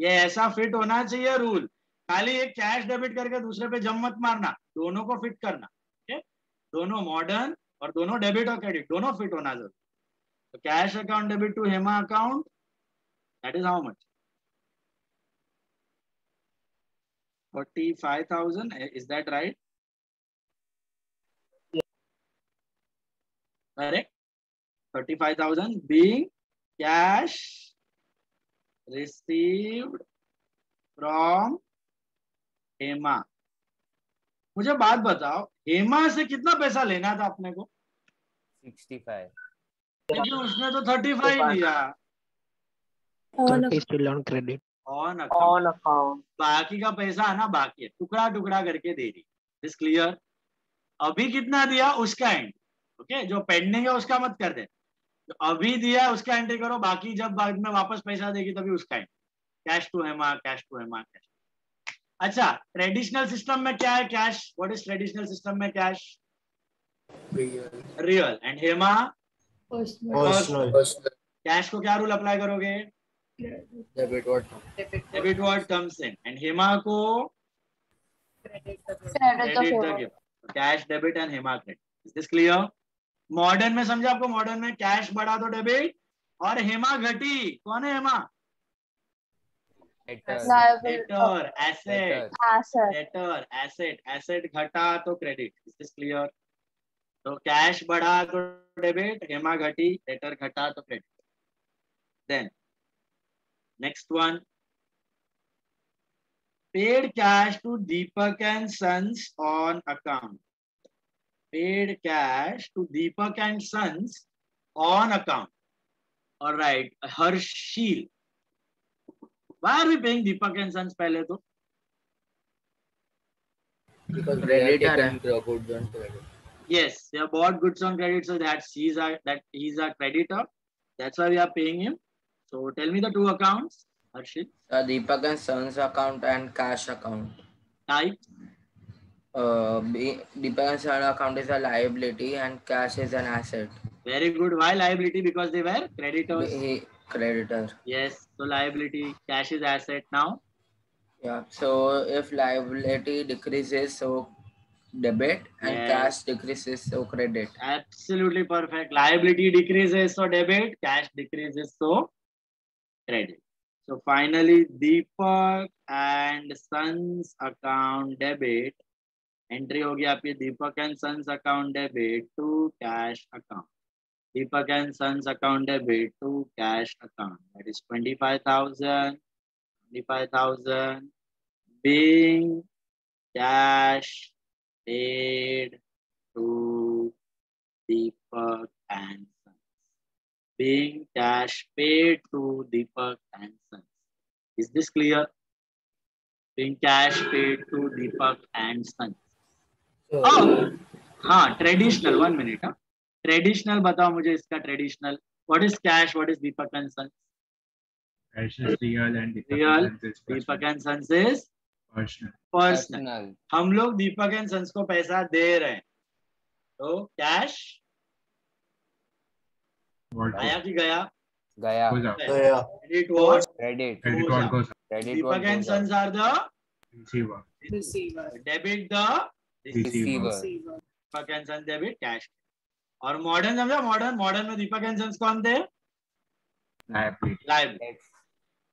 ये ऐसा फिट होना चाहिए रूल. खाली एक कैश डेबिट करके दूसरे पे जम मत मारना. दोनों को फिट करना. okay? दोनों मॉडर्न और दोनों डेबिट और क्रेडिट दोनों फिट होना जरूरी. So cash account debit to Hema account, that is how much? 45,000. Is that right? Yeah. Correct. 35,000 being cash received from Hema. मुझे बात बताओ, हेमा से कितना पैसा लेना था अपने को? 65. लेकिन उसने तो 35 दिया. 30 still on credit. On account. बाकी का पैसा है ना, बाकी है, टुकड़ा टुकड़ा करके दे रही. This clear? अभी कितना दिया उसका एंड. ओके, जो पेंडिंग है उसका मत कर दे. तो अभी दिया उसका एंट्री करो, बाकी जब बाद में वापस पैसा देगी तभी उसका end. Cash to Hema, cash to Hema, cash. अच्छा, ट्रेडिशनल सिस्टम में क्या है cash? What is traditional system में cash? Real. And Hema Personal. Cash को क्या रूल अप्लाई करोगे? Debit what comes in. And Hema को credit the gift. Cash debit and Hema credit. Is this clear? Modern में समझा आपको? मॉडर्न में कैश बढ़ा तो डेबिट और हेमा घटी. कौन है Hema? Debtor, asset. Debtor, asset. Asset घटा तो क्रेडिट. Is this clear? तो कैश बढ़ा तो डेबिट, हेमा घटी, डेटर घटा तो credit. Then next one, paid cash to Deepak and Sons on account. Paid cash to Deepak and Sons on account. All right, Harshil. Why are we paying Deepak and Sons pehle to? Because we are taking the goods on credit. Yes, they have bought goods on credit, so that he's a creditor. That's why we are paying him. So tell me the two accounts, Harshit. Deepak and Sons account and cash account. Type. Deepak and Sons account is a liability and cash is an asset. Very good. Why liability? Because they were creditors. Creditor. Yes. So liability, cash is asset now. Yeah. So if liability decreases, so debit, and Yes. cash decreases, so credit. Absolutely perfect. Liability decreases, so debit. Cash decreases, so credit. So finally, Deepak and Sons account debit. Entry होगी आपकी Deepak and Sons account debit to cash account. Deepak and Sons account debit to cash account. That is 25,000. 25,000 being cash paid to Deepak and Sons. Being cash paid to Deepak and Sons. Is this clear? Being cash paid to Deepak and Sons. So, हाँ, traditional. 1 minute. हाँ, traditional बताओ मुझे इसका traditional. What is cash? What is Deepak and Sons? Cash is real and Real. Deepak is Deepak personal. and Sons is Personal. Personal. हम लोग दीपक and sons को पैसा दे रहे हैं, तो कैश What आया कि गया? Gaya. goes out? गया. Credit what? Credit. Credit Goes what out. goes out. Credit Deepak what and goes out. Sons are the Receiver. debit the Receiver. Deepak and Sons debit cash. और modern समझा? Modern में दीपक and sons कौन थे? Liability.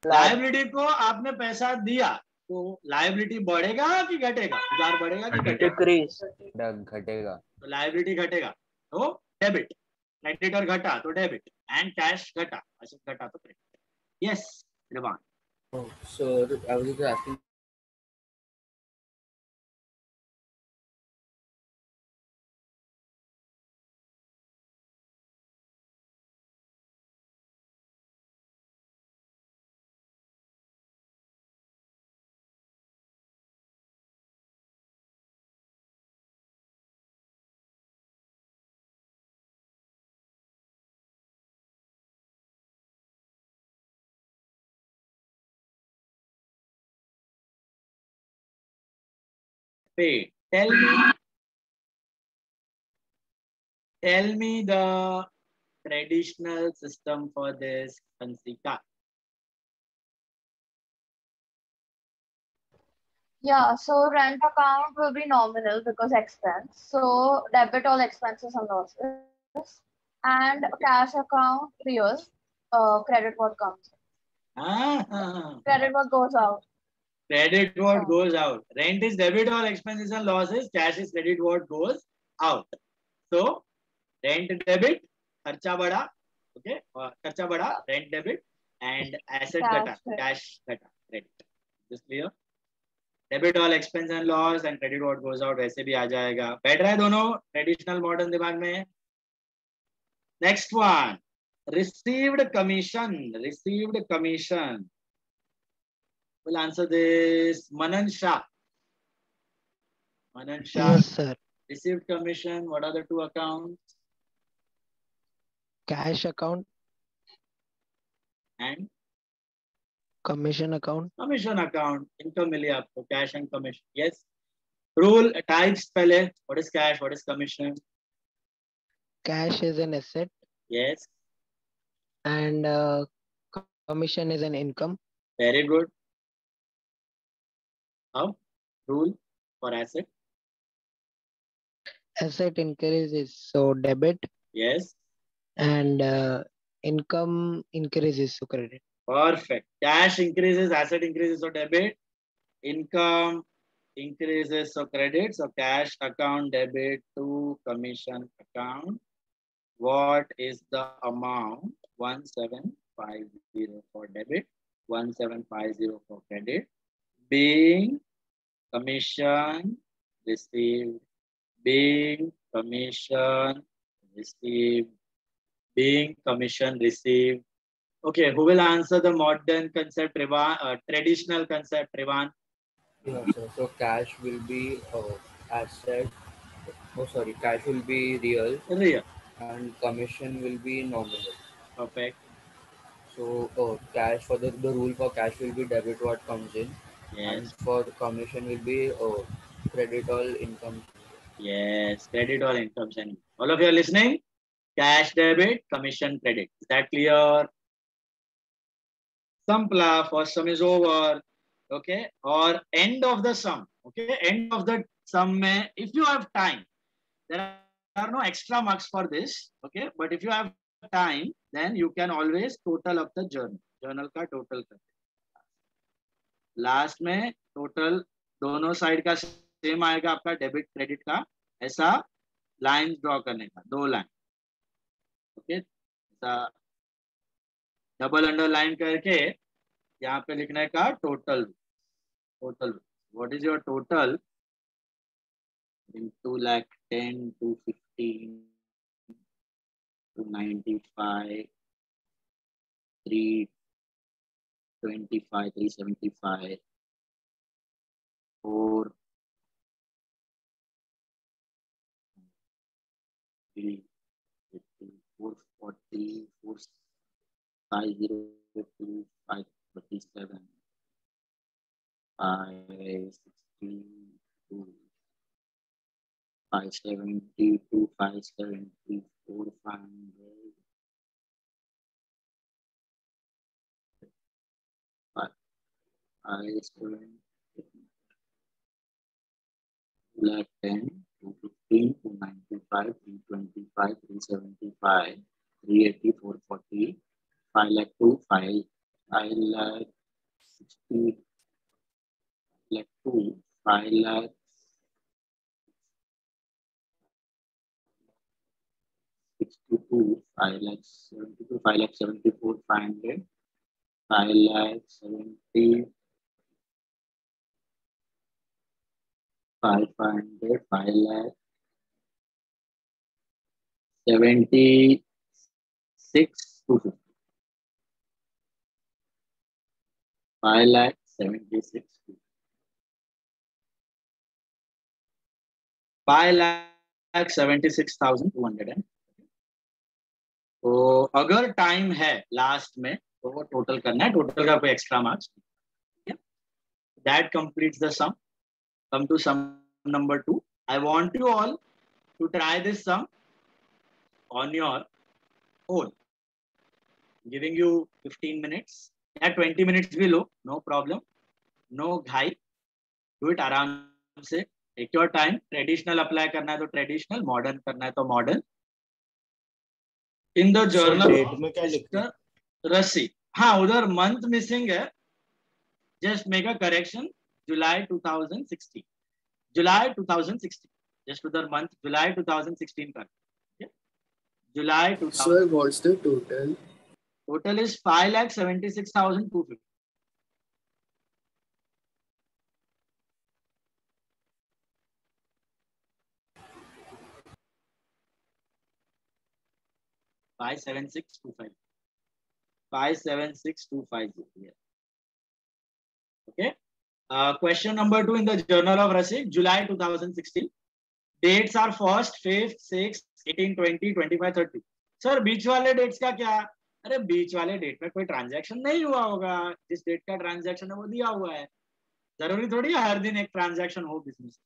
Liability को आपने पैसा दिया तो लायबिलिटी बढ़ेगा कि घटेगा? उधार बढ़ेगा कि घटेगा? Decrease. घटेगा. तो लायबिलिटी घटेगा तो डेबिट. क्रेडिटर घटा तो डेबिट एंड कैश घटा, असेट घटा तो credit. Yes Rivaan. Oh, so I was just asking. Paid. Tell me the traditional system for this, Hansika. Yeah, so rent account will be nominal because expense. So debit all expenses and losses. And cash account real. Credit what comes. Credit what goes out. Credit what goes out. Rent is debit all expenses and losses. Cash is credit what goes out. So rent debit, खर्चा बढ़ा, okay, खर्चा बढ़ा, rent debit and asset घटा, cash घटा, credit. Is clear? Debit all expense and loss and credit what goes out वैसे भी आ जाएगा. बैठ रहा है दोनों ट्रेडिशनल मॉडर्न दिमाग में. Next one, received commission. Will answer this. Manan Shah. Yes, sir. Received commission. What are the two accounts? Cash account And commission account. commission account. Income मिली आपको. Cash and commission. Yes. Rule types पहले. What is cash? What is commission? Cash is an asset Yes. and commission is an income. Very good. How? Rule for asset. Asset increases, so debit, Yes. and income increases, so credit. Perfect. Cash increases, asset increases, so debit. Income increases, so credit. So cash account debit to commission account. What is the amount? 1750 for debit, 1750 for credit. Being commission received, being commission received, being commission received. Okay, who will answer the modern concept, traditional concept, Rivan? Yeah, so cash will be asset. Oh, sorry, cash will be real. Real. And commission will be nominal. Perfect. So cash for the rule for cash will be debit what comes in. Yes. And for the commission will be credit all income. Yes, credit all income. All of you are listening? Cash debit, commission credit. Is that clear? Sampla, first sum is over. Okay, or end of the sum. Okay, end of the sum mein, if you have time, there are no extra marks for this. Okay, but if you have time, then you can always total up the journal. Journal का total कर. Last में total दोनों side का same आएगा आपका debit credit का. ऐसा line draw करने का, 2 लाइन. ओके, ऐसा डबल अंडरलाइन करके यहाँ पे लिखने का total. What is your total? 210, 215, 295, 3, 325, 375, 4, 3, 440, 450, 537, 562, 572, 574, 500, 570, 210, 215, 295, 325, 375, 380, 440, 5 lakh 2, 5 lakh 60, lakh 2, 5 lakh 62, 5 lakh 72, 5 lakh 74, 500, 5 lakh 70, 500, 5 lakh 76, 250, 5 lakh 76, 5 lakh 76,200 है। तो अगर टाइम है लास्ट में तो वो टोटल करना है, टोटल का कोई extra marks, that completes the sum. Come to sum number 2. I want you all to try this sum on your own. Giving you 15 minutes या 20 minutes भी लो, no problem, no घाई, do it आराम से, take your time. Traditional apply करना है तो traditional, modern करना है तो modern. In the journal date में क्या लिखना है? रसी, हाँ उधर मंथ मिसिंग है, just make a correction, July 2016, July 2016, just उधर मंथ जुलाई 2016 का, July 2000. Sir, what's the total? Total is 5,76,250. Five seven six two five. 576,250. Yeah. Okay. Question number 2 in the Journal of Rasik, July 2016. Dates are 1st, 5th, 6th, 18, 20, 25, 30. Sir बीच वाले dates का क्या? अरे बीच वाले date में कोई transaction नहीं हुआ होगा, जिस डेट का ट्रांजैक्शन है वो दिया हुआ है. जरूरी थोड़ी है हर दिन एक ट्रांजैक्शन हो बिजनेस,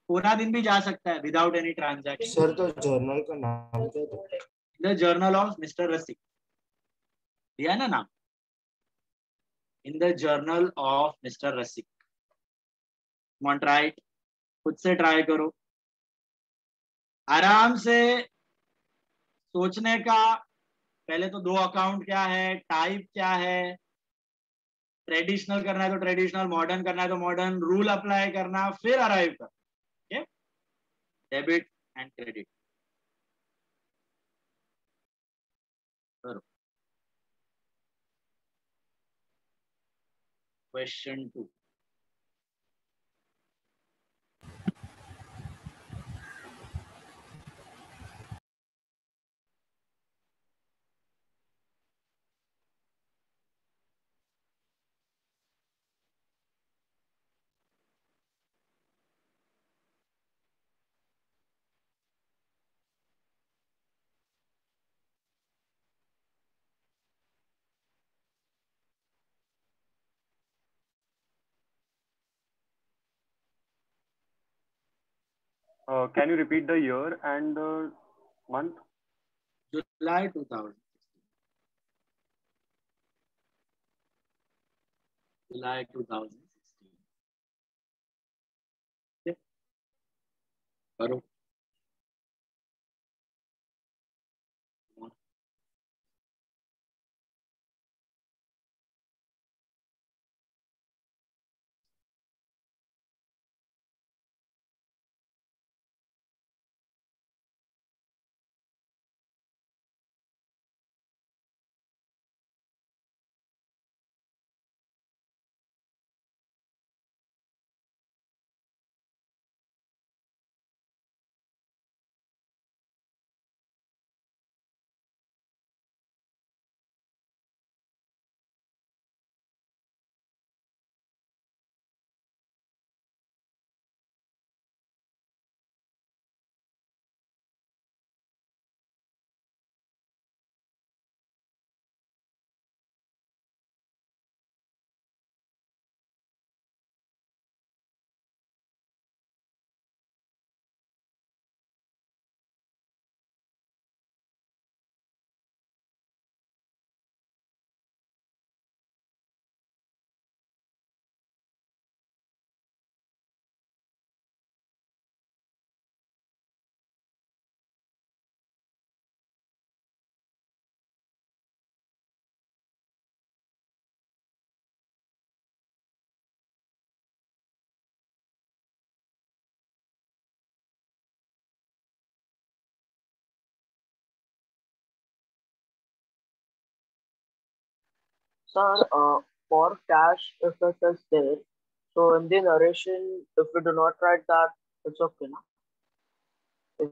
पूरा दिन भी जा सकता है विदाउट एनी ट्रांजैक्शन. सर तो जर्नल का नाम क्या है? द जर्नल ऑफ मिस्टर रसिक दिया ना नाम, इन the journal of mister Rasik. Try, खुद से ट्राई करो, आराम से सोचने का. पहले तो 2 अकाउंट क्या है, टाइप क्या है, ट्रेडिशनल करना है तो ट्रेडिशनल, मॉडर्न करना है तो मॉडर्न, रूल अप्लाई करना, फिर अराइव कर. डेबिट एंड क्रेडिट करो. Question 2. Can you repeat the year and the month? July 2000. July 2016. Okay. करो. Sir, for cash, if it is there, so in the narration, if we do not write that, it's okay. Na? If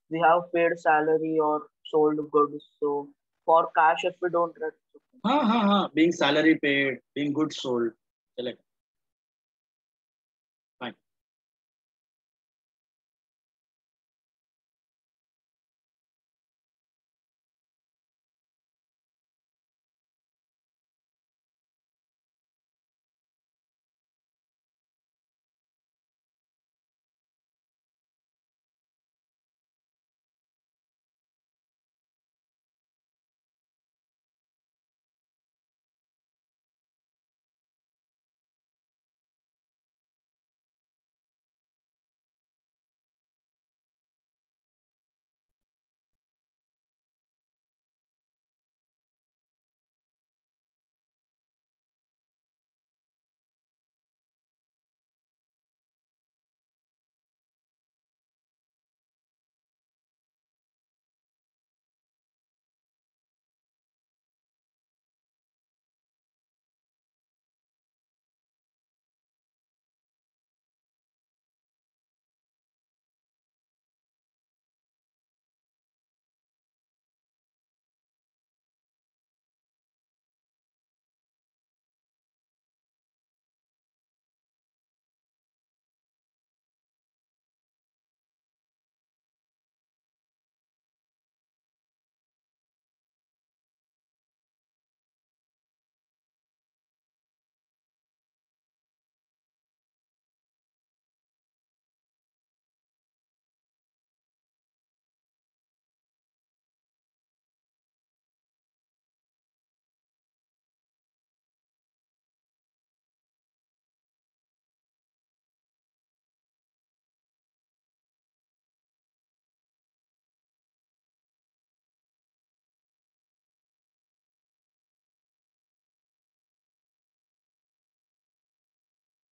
we have paid salary or sold goods, so for cash, if we don't write, it's okay. Being salary paid, being goods sold. Select. Fine.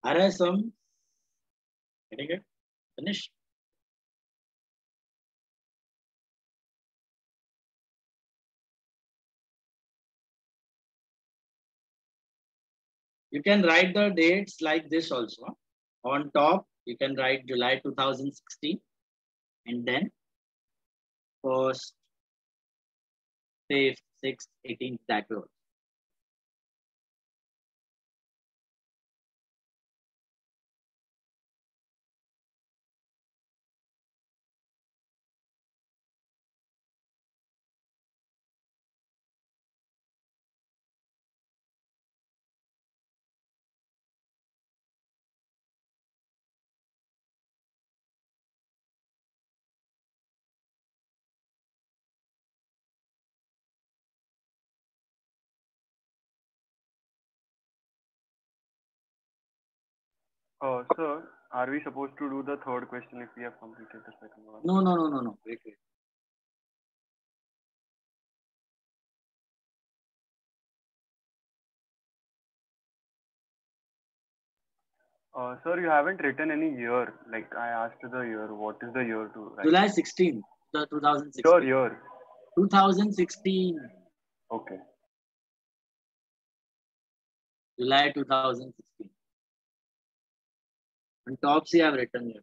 RSM. Getting it? Finish. You can write the dates like this also. On top, you can write July 2016 and then first, 5th, 6th, 18th, that way. Sir, are we supposed to do the third question if we have completed the second one? No. Wait. Sir, you haven't written any year. Like I asked the year. What is the year to write? July 16, 2016. Year. 2016. Okay. July 2016. On top, see, I have written here.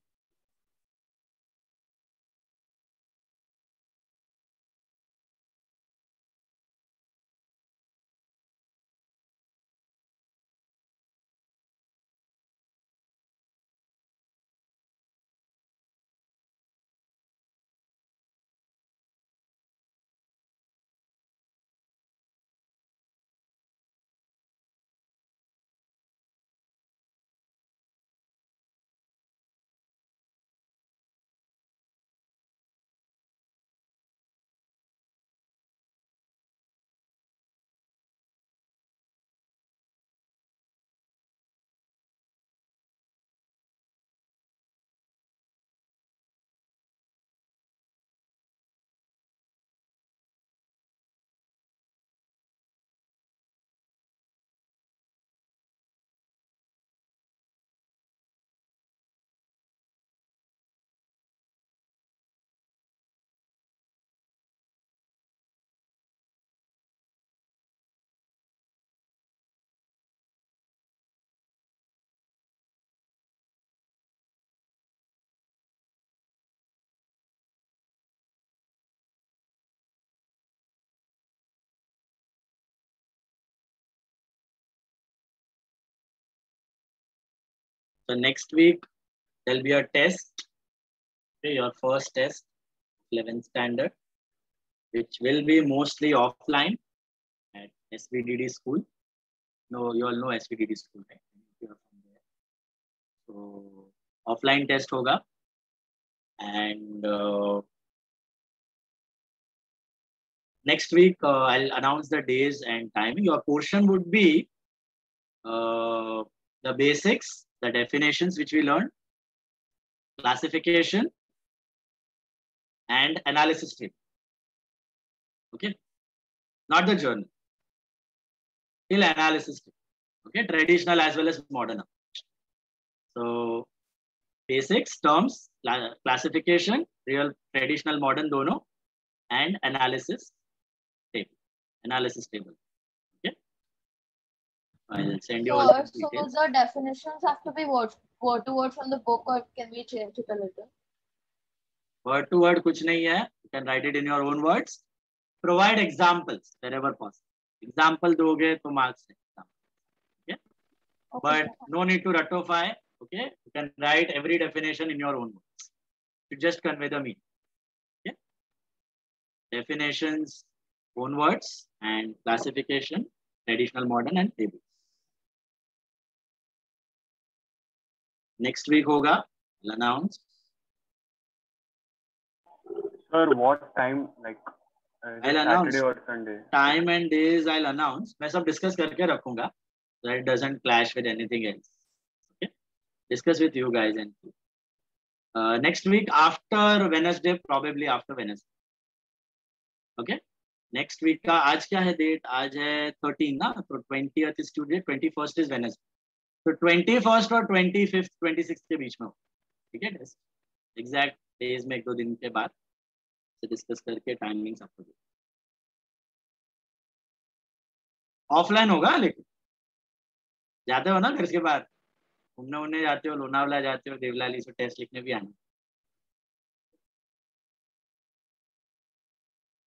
So next week there'll be a test. Okay, your first test, 11th standard, which will be mostly offline at SVDD school. No, you all know SVDD school, right? You are from there. So offline test hoga, and next week I'll announce the days and timing. Your portion would be the basics, the definitions which we learned, classification, and analysis table. Okay, not the journal. Till analysis table. Okay, traditional as well as modern. So basics, terms, classification, real, traditional, modern, dono, and analysis table. Analysis table. Okay. I'll send you all the So details. the definitions have to be word to word from the book, or can we change it a little? Word to word, kuch nahi hai. You can write it in your own words. Provide examples wherever possible. Example doge to marks. Okay. But no need to ratify. Okay. You can write every definition in your own words. You just convey the meaning. Okay. Definitions, own words, and classification, traditional, modern, and tables. Next week hoga, I'll announce. Sir, what time, like I'll announce Saturday or Sunday? Time and days I'll announce. मैं सब discuss करके रखूंगा, so it doesn't clash with anything else. Okay, discuss with you guys and next week after Wednesday, probably after Wednesday. Okay, next week का आज क्या है date? आज है 13 ना, तो 20th is Tuesday, 21st is Wednesday. So 21st और 25th, 26th के बीच में हो. ठीक है, exact days में एक दो दिन के बाद से discuss करके timings आपको दे. ऑफलाइन होगा, लेकिन जाते हो ना घर के बाहर घूमने उमने जाते हो, लोनावला जाते हो, देवलाली से टेस्ट लिखने भी आना.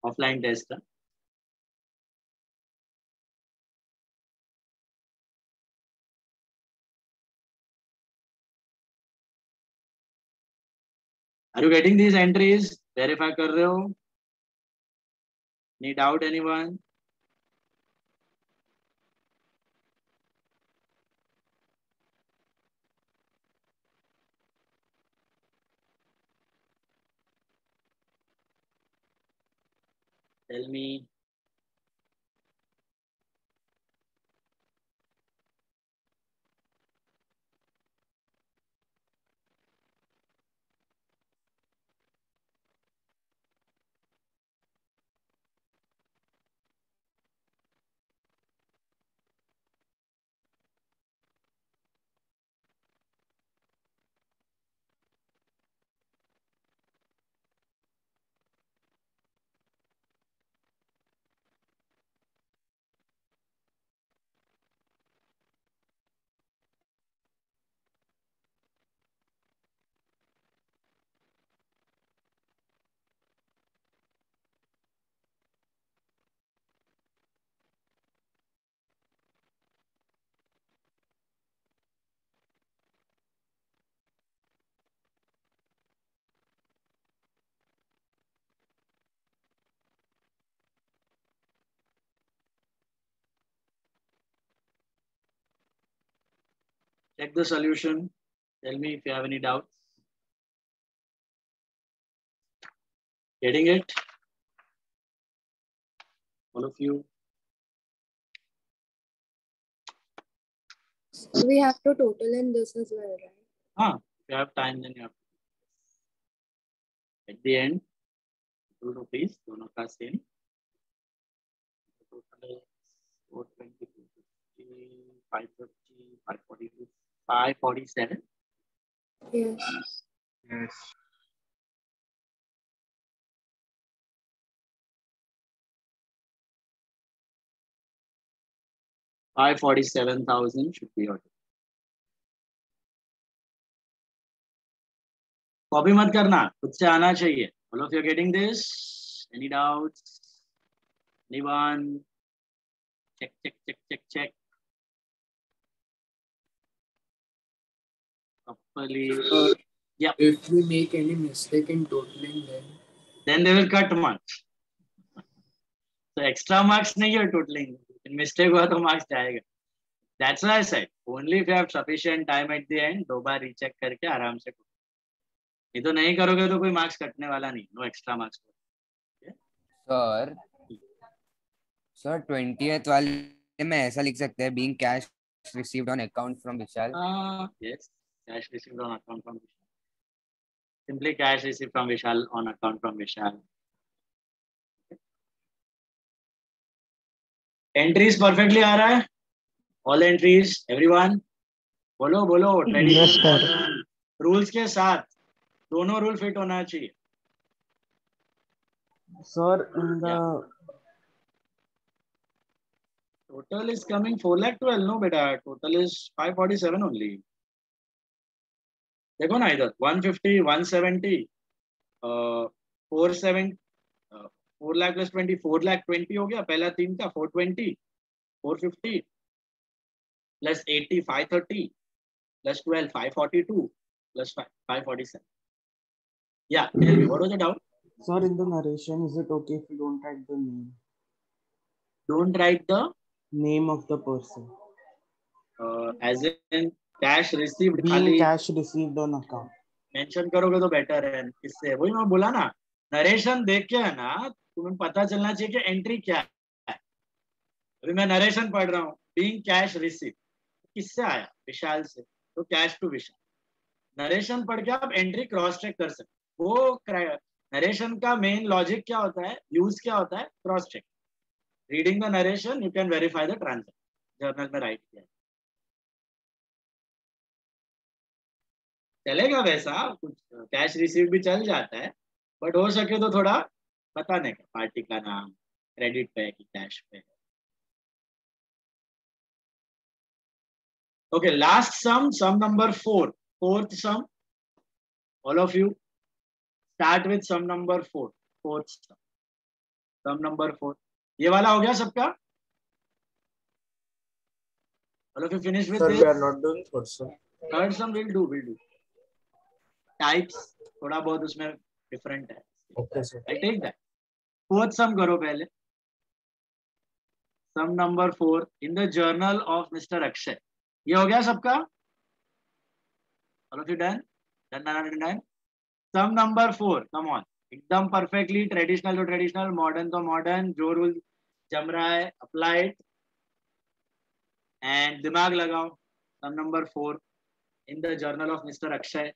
ऑफलाइन टेस्ट का Are you getting these entries? Verify कर रहे हो? Any doubt, anyone? Tell me. Check the solution. Tell me if you have any doubts. Getting it? All of you? We have to total in this as well, right? If you have time, then you have to. At the end, 2 rupees, दोनों का same. Total 420, 530, 540, 547. Yes. Yes. $547,000 should be your. Copy मत करना, खुद से आना चाहिए. All of you are getting this? Any doubts? Anyone? Check, check, check, check, check. Police. Yeah. If we make any mistake in totaling, then they will cut marks. So extra marks नहीं है totaling. Mistake हुआ तो marks जाएगा. That's why I said only if you have sufficient time at the end. 2 bar recheck करके आराम से. नहीं तो नहीं करोगे तो कोई marks कटने वाला नहीं. No extra marks. Sir 20th वाले में ऐसा लिख सकते हैं being cash received on account from Vishal. Yes, cash received on account from Vishal. Simply cash received from Vishal on account from Vishal. Entries perfectly आ रहा है? All entries, everyone. बोलो बोलो. Yes, sir. Rules के साथ दोनों rule fit होना चाहिए. Sir, in the total is coming 4,12,000 no beta. Total is 547 only. देखो ना इधर 150, 170, 470, 4 लाख प्लस 20, 4 लाख 20 हो गया. पहला 3 का 420, 450 plus 80, 530 plus 12, 542 plus 547. Yeah, tell me, what was the doubt? Sir, in the narration, is it okay if you don't write the name? Don't write the name of the person. As in cash received. Being cash received on account. Mention करोगे तो better है. इससे वही मैं बोला ना, narration देख के है ना तुम्हें पता चलना चाहिए कि एंट्री क्या है. अभी मैं नरेशन पढ़ रहा हूँ. बीइंग कैश रिसीव किससे आया? विशाल से. तो कैश टू विशाल. नरेशन पढ़ के आप एंट्री क्रॉस चेक कर सकते. वो नरेशन का मेन लॉजिक क्या होता है, यूज क्या होता है? Cross check. Reading the narration you can verify the transaction. Journal में राइट किया चलेगा वैसा कुछ. कैश रिसीव भी चल जाता है, बट हो सके तो थोड़ा बताने का पार्टी का नाम, क्रेडिट पे कि कैश पे. Okay, last sum number 4, fourth sum. All of you start with sum number 4, fourth sum number 4. ये वाला हो गया सबका? All of you finish with this? Sir, we are not doing third sum. Third sum will do types थोड़ा बहुत उसमें different है. Okay, sir. I take that. Fourth sum करो पहले. Sum number 4 in the journal of mister Akshay. ये हो गया सबका? All of you done? Done. Sum number 4, come on. एकदम परफेक्टली ट्रेडिशनल तो ट्रेडिशनल, मॉडर्न तो मॉडर्न. जो रूल जम रहा है अप्लाइड एंड दिमाग लगाओ. Sum number 4 in the journal of mister Akshay.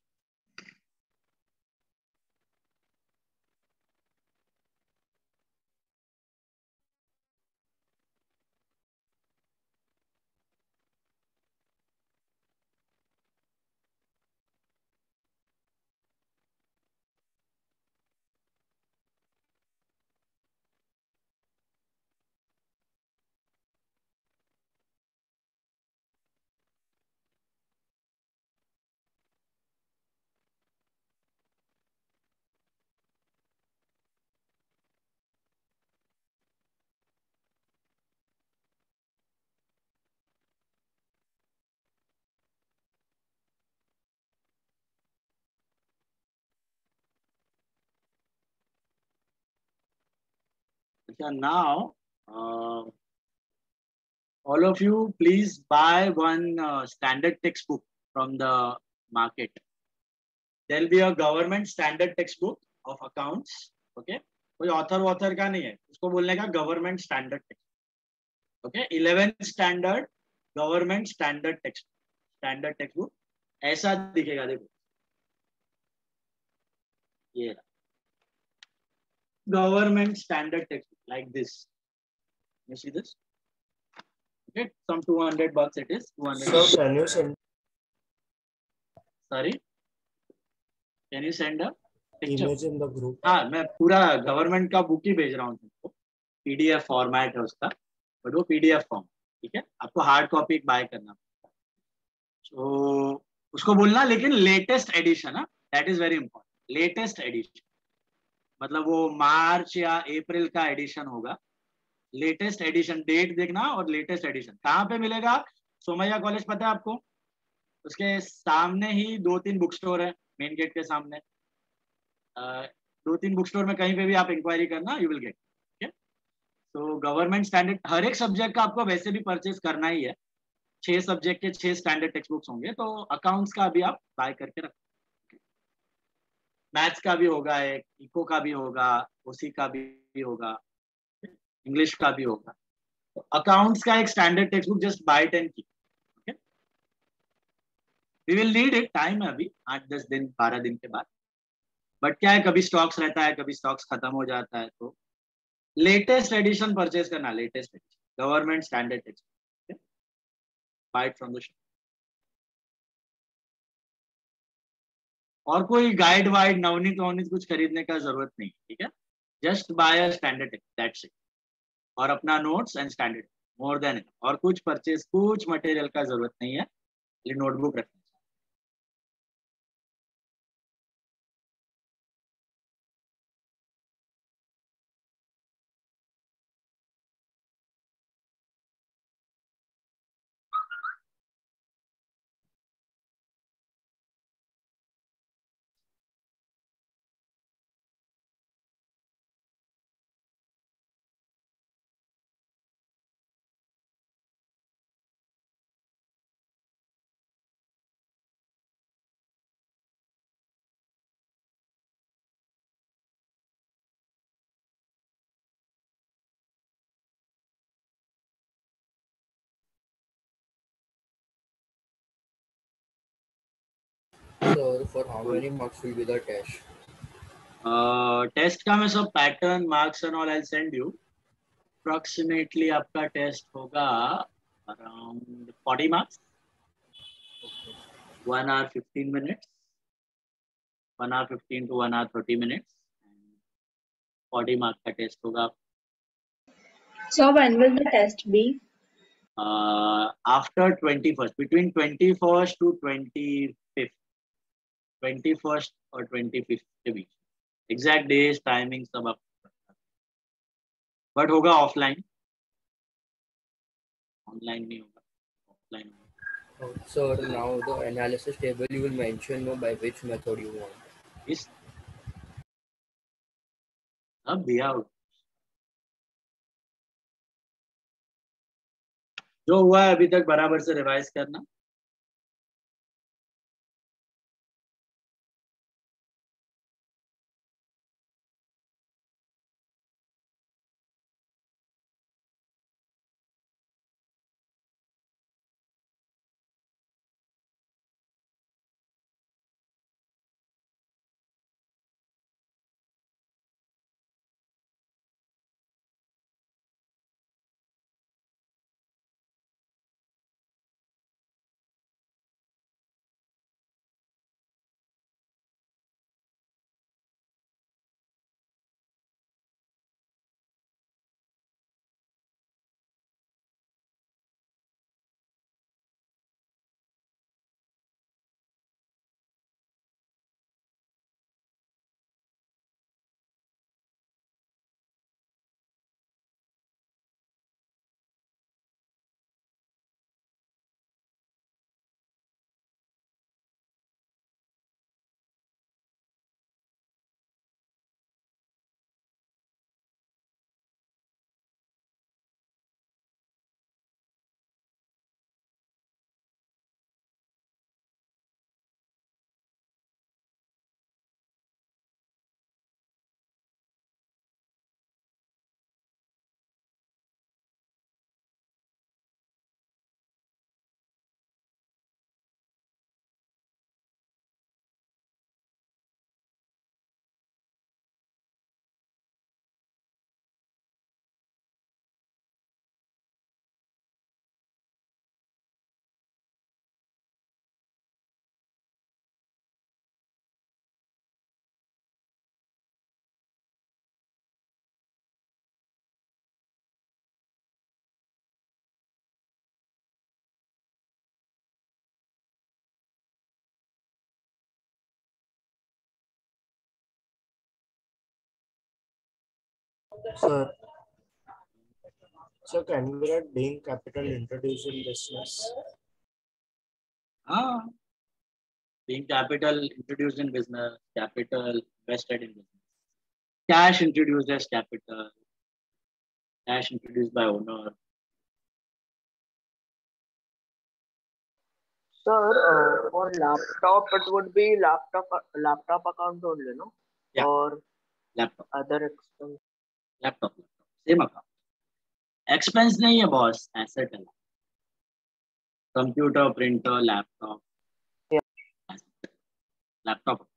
Now, all of you, please buy one standard textbook from the market. There will be a government standard textbook of accounts. Okay, कोई author का नहीं है, उसको बोलने का government standard textbook. Okay, 11th standard government standard textbook ऐसा दिखेगा. देखो ये government standard textbook like this. You see this? Okay, some $200 it is. 200. Sir, can you send? Sorry, can you send a picture? Image in the group. हाँ, मैं पूरा government का book ही भेज रहा हूँ तुमको. PDF फॉर्मेट है उसका, बट वो PDF फॉर्म. ठीक है, आपको हार्ड कॉपी बाय करना. तो उसको बोलना लेकिन लेटेस्ट एडिशन. है, that is very important. Latest edition मतलब वो मार्च या अप्रैल का एडिशन होगा. लेटेस्ट एडिशन, डेट देखना और लेटेस्ट एडिशन. कहाँ पे मिलेगा? सोमैया कॉलेज पता है आपको? उसके सामने ही 2-3 बुक स्टोर है, मेन गेट के सामने। 2-3 बुक स्टोर में कहीं पे भी आप इंक्वायरी करना, यू विल गेट। तो गवर्नमेंट स्टैंडर्ड हर एक सब्जेक्ट का आपको वैसे भी परचेज करना ही है। 6 सब्जेक्ट के 6 स्टैंडर्ड टेक्स्ट बुक्स होंगे, तो अकाउंट्स का भी आप बाय करके रखो। मैथ्स का भी होगा, एक इको का भी होगा, ओसी का भी होगा, इंग्लिश का भी होगा। तो अकाउंट्स का एक standard text book just buy 10 की। Okay, we will need it, time है अभी 8-10 दिन 12 दिन के बाद। बट क्या है, कभी स्टॉक्स रहता है, कभी स्टॉक्स खत्म हो जाता है, तो लेटेस्ट एडिशन परचेज करना, latest edition government standard text book, buy from the shop. और कोई गाइड वाइड नवनीत ववनीत कुछ खरीदने का जरूरत नहीं, ठीक है। Just by a standard text, that's it. और अपना notes and standard, more than it. और कुछ परचेज, कुछ मटेरियल का जरूरत नहीं है, ये नोटबुक रखना। So for how many marks will be the test? Test का मैं सब pattern, marks and all I send you. Approximately आपका टेस्ट होगा around 40 marks, 1 hour 15 minutes, 1 hour 15 to 1 hour 30 minutes, 40 marks का टेस्ट होगा। So when will the test be? After 21st, between 21st to 25th, 21st और 25th के बीच। Exact days timing सब आप, but होगा offline, online नहीं होगा, ऑफलाइन होगा। So now the analysis table you will mention by which method you want. इस अब दिया होगा, जो हुआ है अभी तक बराबर से रिवाइज करना। Sir, so can we write being capital introduced in business? Being capital introduced in business, capital invested in business. Cash introduced as capital, cash introduced by owner. Sir, for laptop, it would be laptop account only, no? Yeah. Or Laptop. other expense. Laptop. Same account. Expense नहीं है boss, asset है. Computer, printer, laptop. Yeah. Laptop.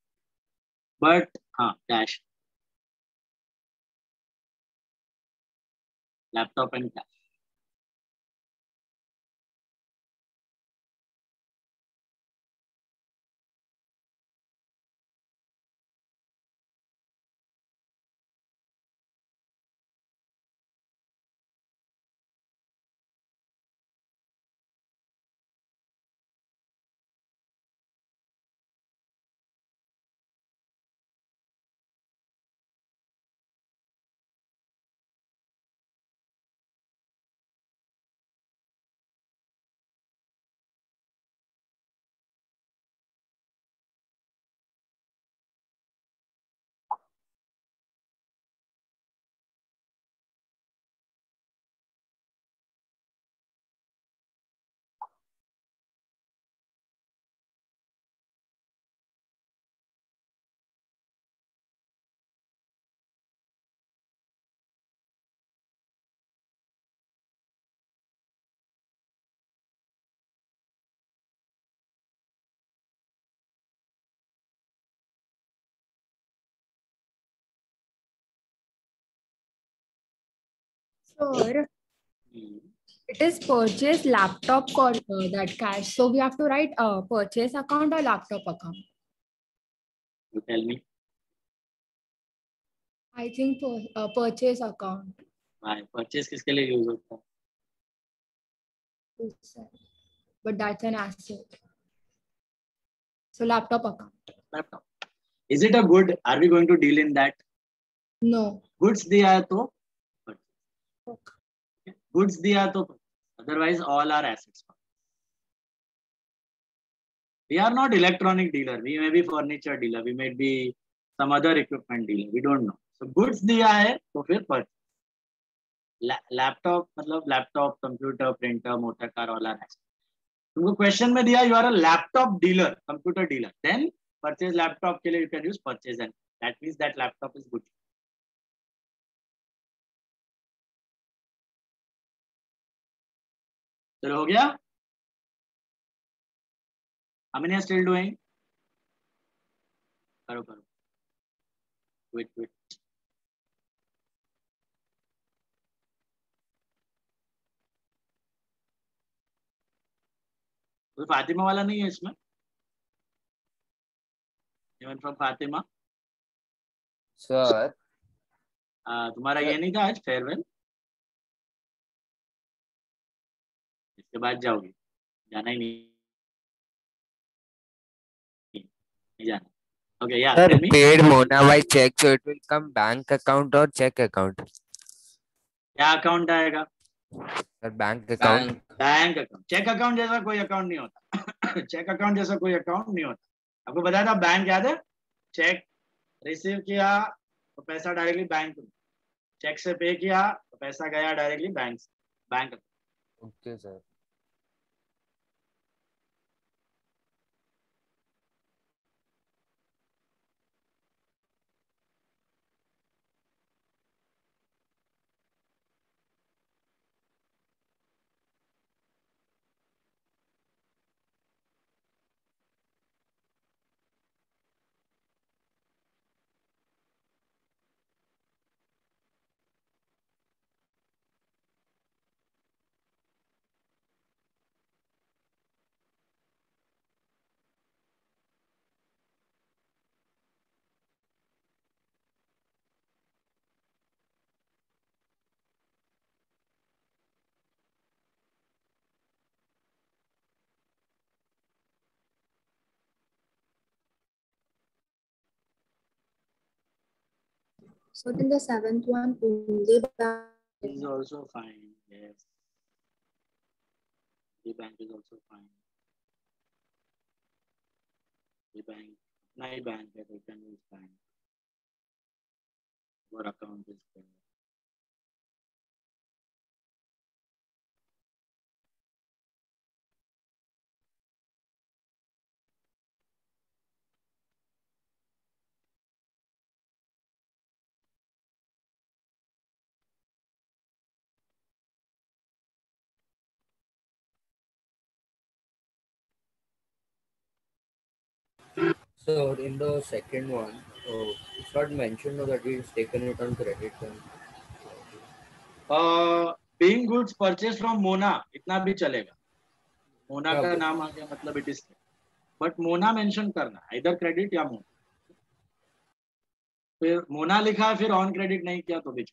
But cash. Laptop and cash. Sir, it is purchase laptop or that cash. So we have to write purchase account or laptop account. You tell me. I think purchase account. Why? Purchase किसके लिए use होता है? But that's an asset. So laptop account. Laptop. Is it a good? Are we going to deal in that? No. Goods दिया है तो goods दिया तो otherwise all are assets. We are not electronic dealer. We may be furniture dealer. We may be some other equipment dealer. We don't know. So goods दिया है तो फिर purchase. Laptop मतलब laptop, computer, printer, motor car all are assets. तुमको question में दिया you are a laptop dealer, computer dealer. Then purchase laptop के लिए you can use purchase and that means that laptop is good. चलो हो गया? How many are still doing? करो करो. Wait. कोई फातिमा वाला नहीं है इसमें? Even from Fatima? Sir. तुम्हारा ये नहीं था आज फेयरवेल? इसके बाद जाओगे? जाना ही नहीं जाना. Okay, yeah. Sir, Tell me. paid Mona by check, so it will come bank account or check account. क्या अकाउंट आएगा? Sir, bank account. Bank account. Check account जैसा कोई अकाउंट नहीं होता. चेक अकाउंट जैसा कोई अकाउंट नहीं होता. आपको बताया था बैंक याद है? चेक रिसीव किया तो पैसा डायरेक्टली बैंक में. चेक से पे किया तो पैसा गया डायरेक्टली बैंक से. Bank. Okay, sir. So then the seventh one only bank is also fine. Yes. The bank is also fine. ये बैंक अपना ही बैंक है, तो कैन यूज बैंक और account is there. So in the second one, it's not mentioned that he's taken it on credit. Being goods purchased from Mona, इतना भी चलेगा. मोना का Okay. नाम आ गया मतलब it is, but Mona mention करना इधर क्रेडिट या मोना. फिर मोना लिखा है फिर ऑन क्रेडिट नहीं किया तो भी.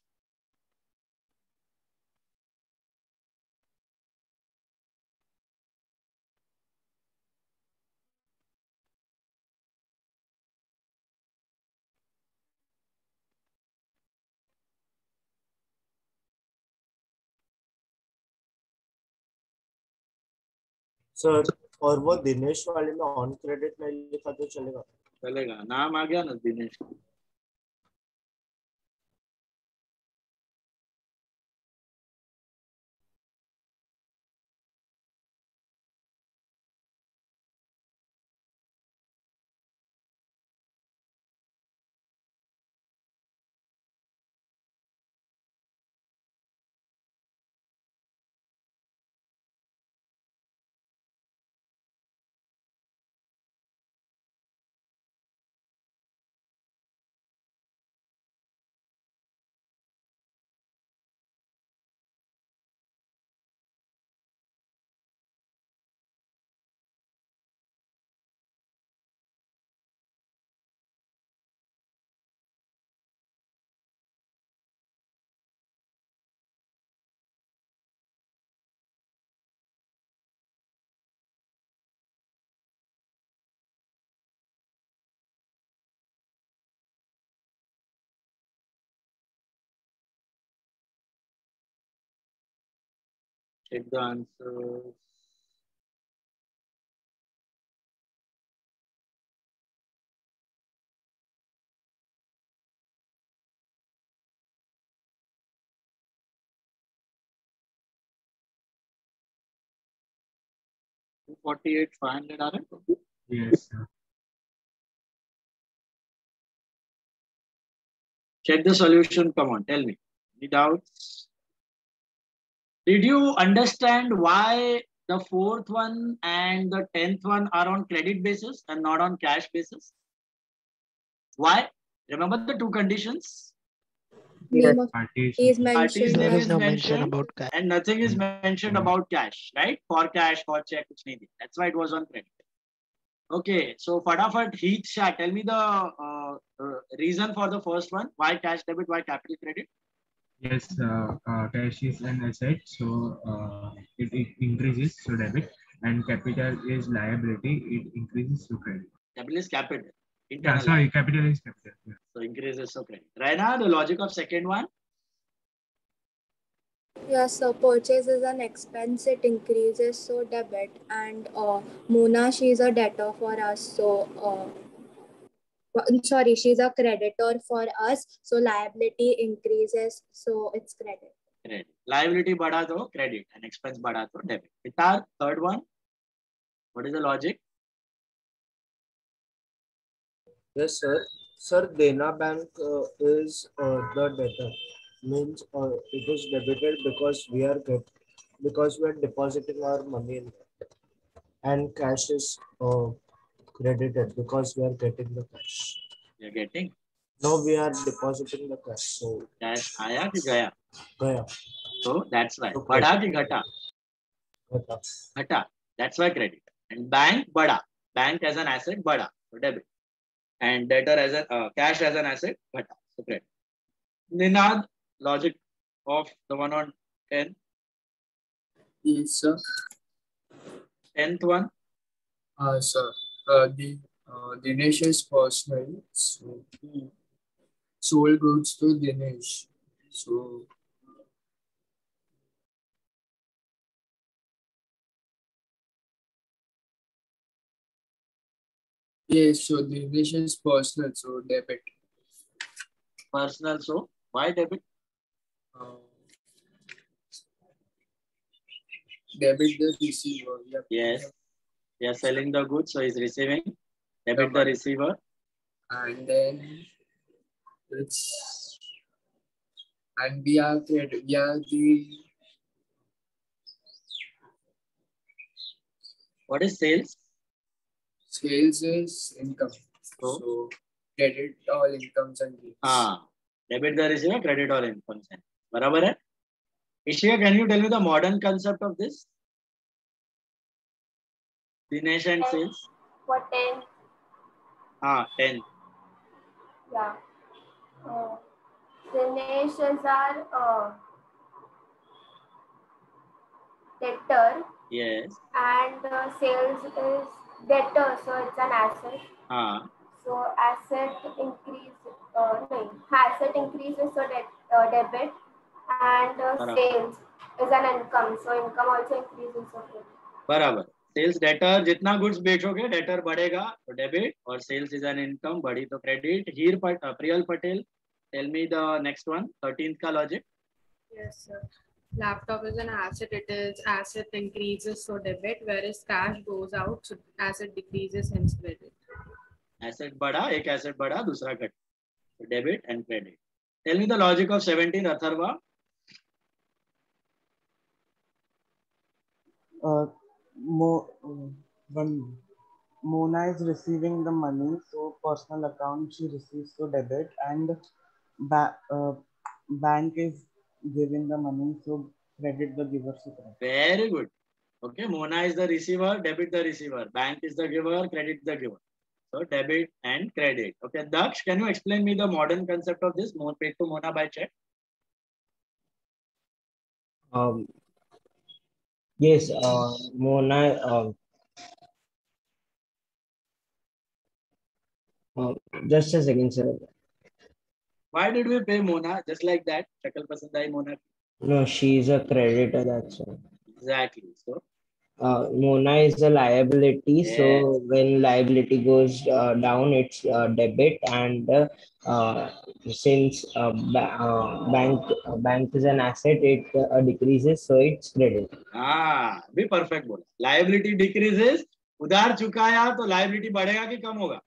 सर और वो दिनेश वाले में ऑन क्रेडिट नहीं लिखा तो चलेगा? चलेगा, नाम आ गया ना दिनेश. Check the answers. $248, 500 आ रहे हैं. Yes, sir. Check the solution. Come on, tell me. Any doubts? Did you understand why the fourth one and the 10th one are on credit basis and not on cash basis? Why? Remember the two conditions? Name of Parties. is Party's mentioned. name There is is no mention mentioned about cash. and nothing is mentioned about cash, right? For cash, for check, kuch nahi diya. That's why it was on credit. Okay, so Fadafat, Heath Shah, tell me the reason for the first one. Why cash debit, why capital credit? Yes, cash is an asset, so it increases to debit, and capital is liability, it increases to credit. Capital is capital. Yeah, Internal sorry, liability. capital is capital. Yeah. So increases to credit. Raina, the logic of second one. Yes, so purchase is an expense, it increases, so debit. And Mona, she's a debtor for us, so sorry, she's a creditor for us, so liability increases, so it's credit. Credit. Liability बढ़ा तो credit and expense बढ़ा तो debit. Vitar, third one. What is the logic? Yes, sir. Sir, Dena Bank is the debtor. Means it is debited because we are depositing our money in it. And cash is credited because we are getting the cash. You're getting? Now we are depositing the cash. So Cash आया कि गया? gaya. So that's why. Okay. बढ़ा कि घटा? Gata. घटा. That's why credit. And bank बढ़ा. Bank as an asset बढ़ा. So debit. And debtor as a cash as an asset घटा. So credit. Ninad, logic of the one on 10. Yes, sir. 10th one. Sir, Dinesh is personal, so sold goods to Dinesh. So Yes, so Dinesh is personal, so debit. Personal, so why debit? Debit the receiver. Yep. Yes. They are selling the goods, so he's receiving. Debit The the money. receiver. And then it's and we are the What is sales? sales is income. So credit all incomes and gains. Debit the receiver, credit all incomes. बराबर है? Ishia, can you tell me the modern concept of this? Dinesh and sales. What 10? 10. Yeah. Dinesh is our debtor. Yes. And sales is debtor, so it's an asset. So asset increases, so debit, and sales is an income, so income also increases. So बराबर. Sales debtor जितना goods बेचोगे debtor बढ़ेगा तो debit और sales is an income बढ़ी तो credit. Heer Priyal Patel, tell me the next one 13th का logic. Yes, sir. Laptop is an asset. It is asset increases, so debit, whereas cash goes out, so asset decreases, hence credit. Asset बढ़ा, एक asset बढ़ा, दूसरा घट. So debit and credit. Tell me the logic of 17, Atharva. When Mona is receiving the money, so personal account she receives to debit, and bank is giving the money, so credit the giver to credit. Very good. Okay, Mona is the receiver, debit the receiver. Bank is the giver, credit the giver. So debit and credit. Okay, Daksh, can you explain me the modern concept of this? More paid to Mona by check. Yes, Mona. Just a second, sir. Why did we pay Mona just like that? Shakal pasand aayi Mona. No, she is a creditor. That's all. Exactly. So Mona is a liability. Yes. So when liability goes down, it's debit, and since bank is an asset, it decreases, so it's credit. भी perfect बोला. Liability decreases. उधार चुकाया तो liability बढ़ेगा कि कम होगा?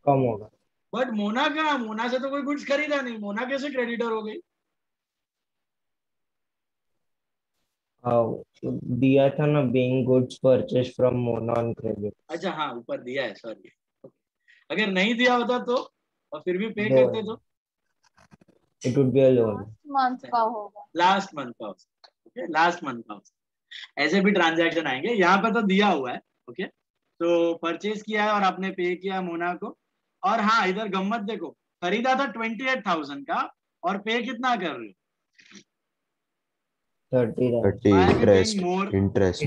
कम होगा. But Mona का, मोना से तो कोई गुड्स खरीदा नहीं, मोना कैसे क्रेडिटर हो गई? दिया था ना, being goods purchased from Mona on credit. अच्छा हाँ, ऊपर दिया है, सॉरी. अगर नहीं दिया होता तो और फिर भी पे No. करते तो It would be a loan. month का होगा. लास्ट मंथ का. ओके, लास्ट मंथ का. ऐसे भी ट्रांजैक्शन आएंगे. यहाँ पे तो दिया हुआ है. ओके, तो परचेज किया है और आपने पे किया मोना को. और हाँ, इधर गम्मत देखो, खरीदा था 28,000 का और पे कितना कर रहे हो? 30 interest.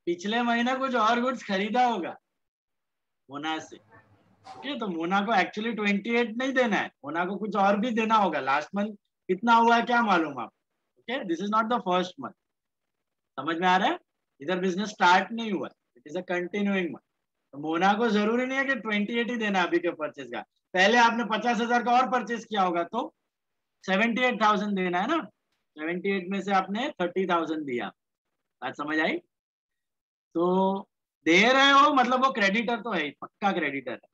पिछले महीना कुछ और गुड्स खरीदा होगा मोना से. ओके, तो मोना को एक्चुअली 28 नहीं देना है, मोना को कुछ और भी देना होगा. लास्ट मंथ कितना हुआ है क्या मालूम आप? Okay, this is not the first month. समझ में आ रहा है? इधर बिजनेस स्टार्ट नहीं हुआ, it is a continuing month. तो मोना को जरूरी नहीं है कि 28 ही देना अभी के परचेज का. पहले आपने 50,000 का और परचेज किया होगा तो 78,000 देना है ना. 78 में से आपने 30,000 दिया. बात समझ आई? तो दे रहे हो मतलब वो क्रेडिटर तो है, पक्का क्रेडिटर है.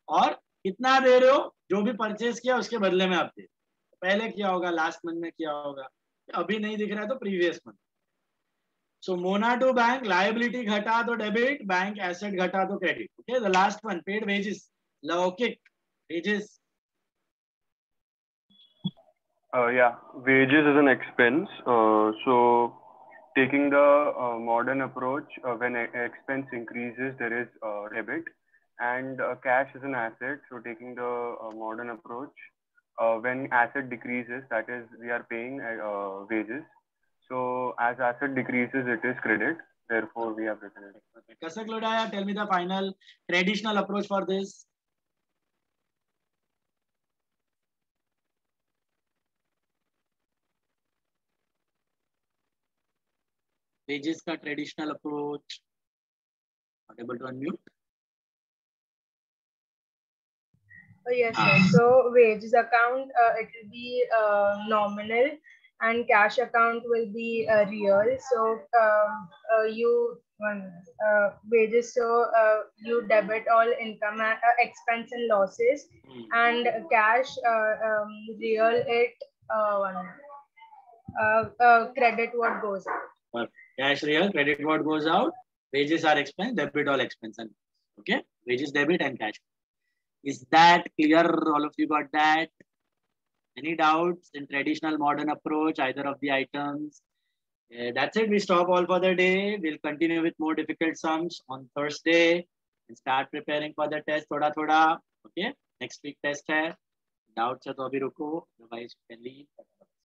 और कितना दे रहे हो? जो भी परचेज किया उसके बदले में आप दे. पहले किया होगा, लास्ट मंथ में किया होगा, अभी नहीं दिख रहा है तो previous month. So Mona to bank, liability घटा तो debit, bank asset घटा तो credit. Okay, the last one, paid wages. Laukik, wages. Yeah, wages is an expense. So taking the modern approach, when expense increases, there is debit, and cash is an asset. So taking the modern approach, when asset decreases, that is, we are paying wages. So as asset decreases, it is credit. Therefore, we have written it. Okay. Kasak Lodaya, tell me the final traditional approach for this. wages का traditional approach. Not able to unmute. Oh, yes, sir. So wages account, it will be nominal, and cash account will be real. So wages, so you debit all income, expense and losses, and cash, real it credit what goes out. Cash real, credit what goes out. Wages are expense, debit all expense. And okay, wages debit and cash. Is that clear? All of you got that? Any doubts in traditional modern approach, either of the items? That's it. We stop all for the day. We'll continue with more difficult sums on Thursday and start preparing for the test thoda thoda. Okay. Next week test hai. Doubts hai to abhi ruko. Otherwise you can leave.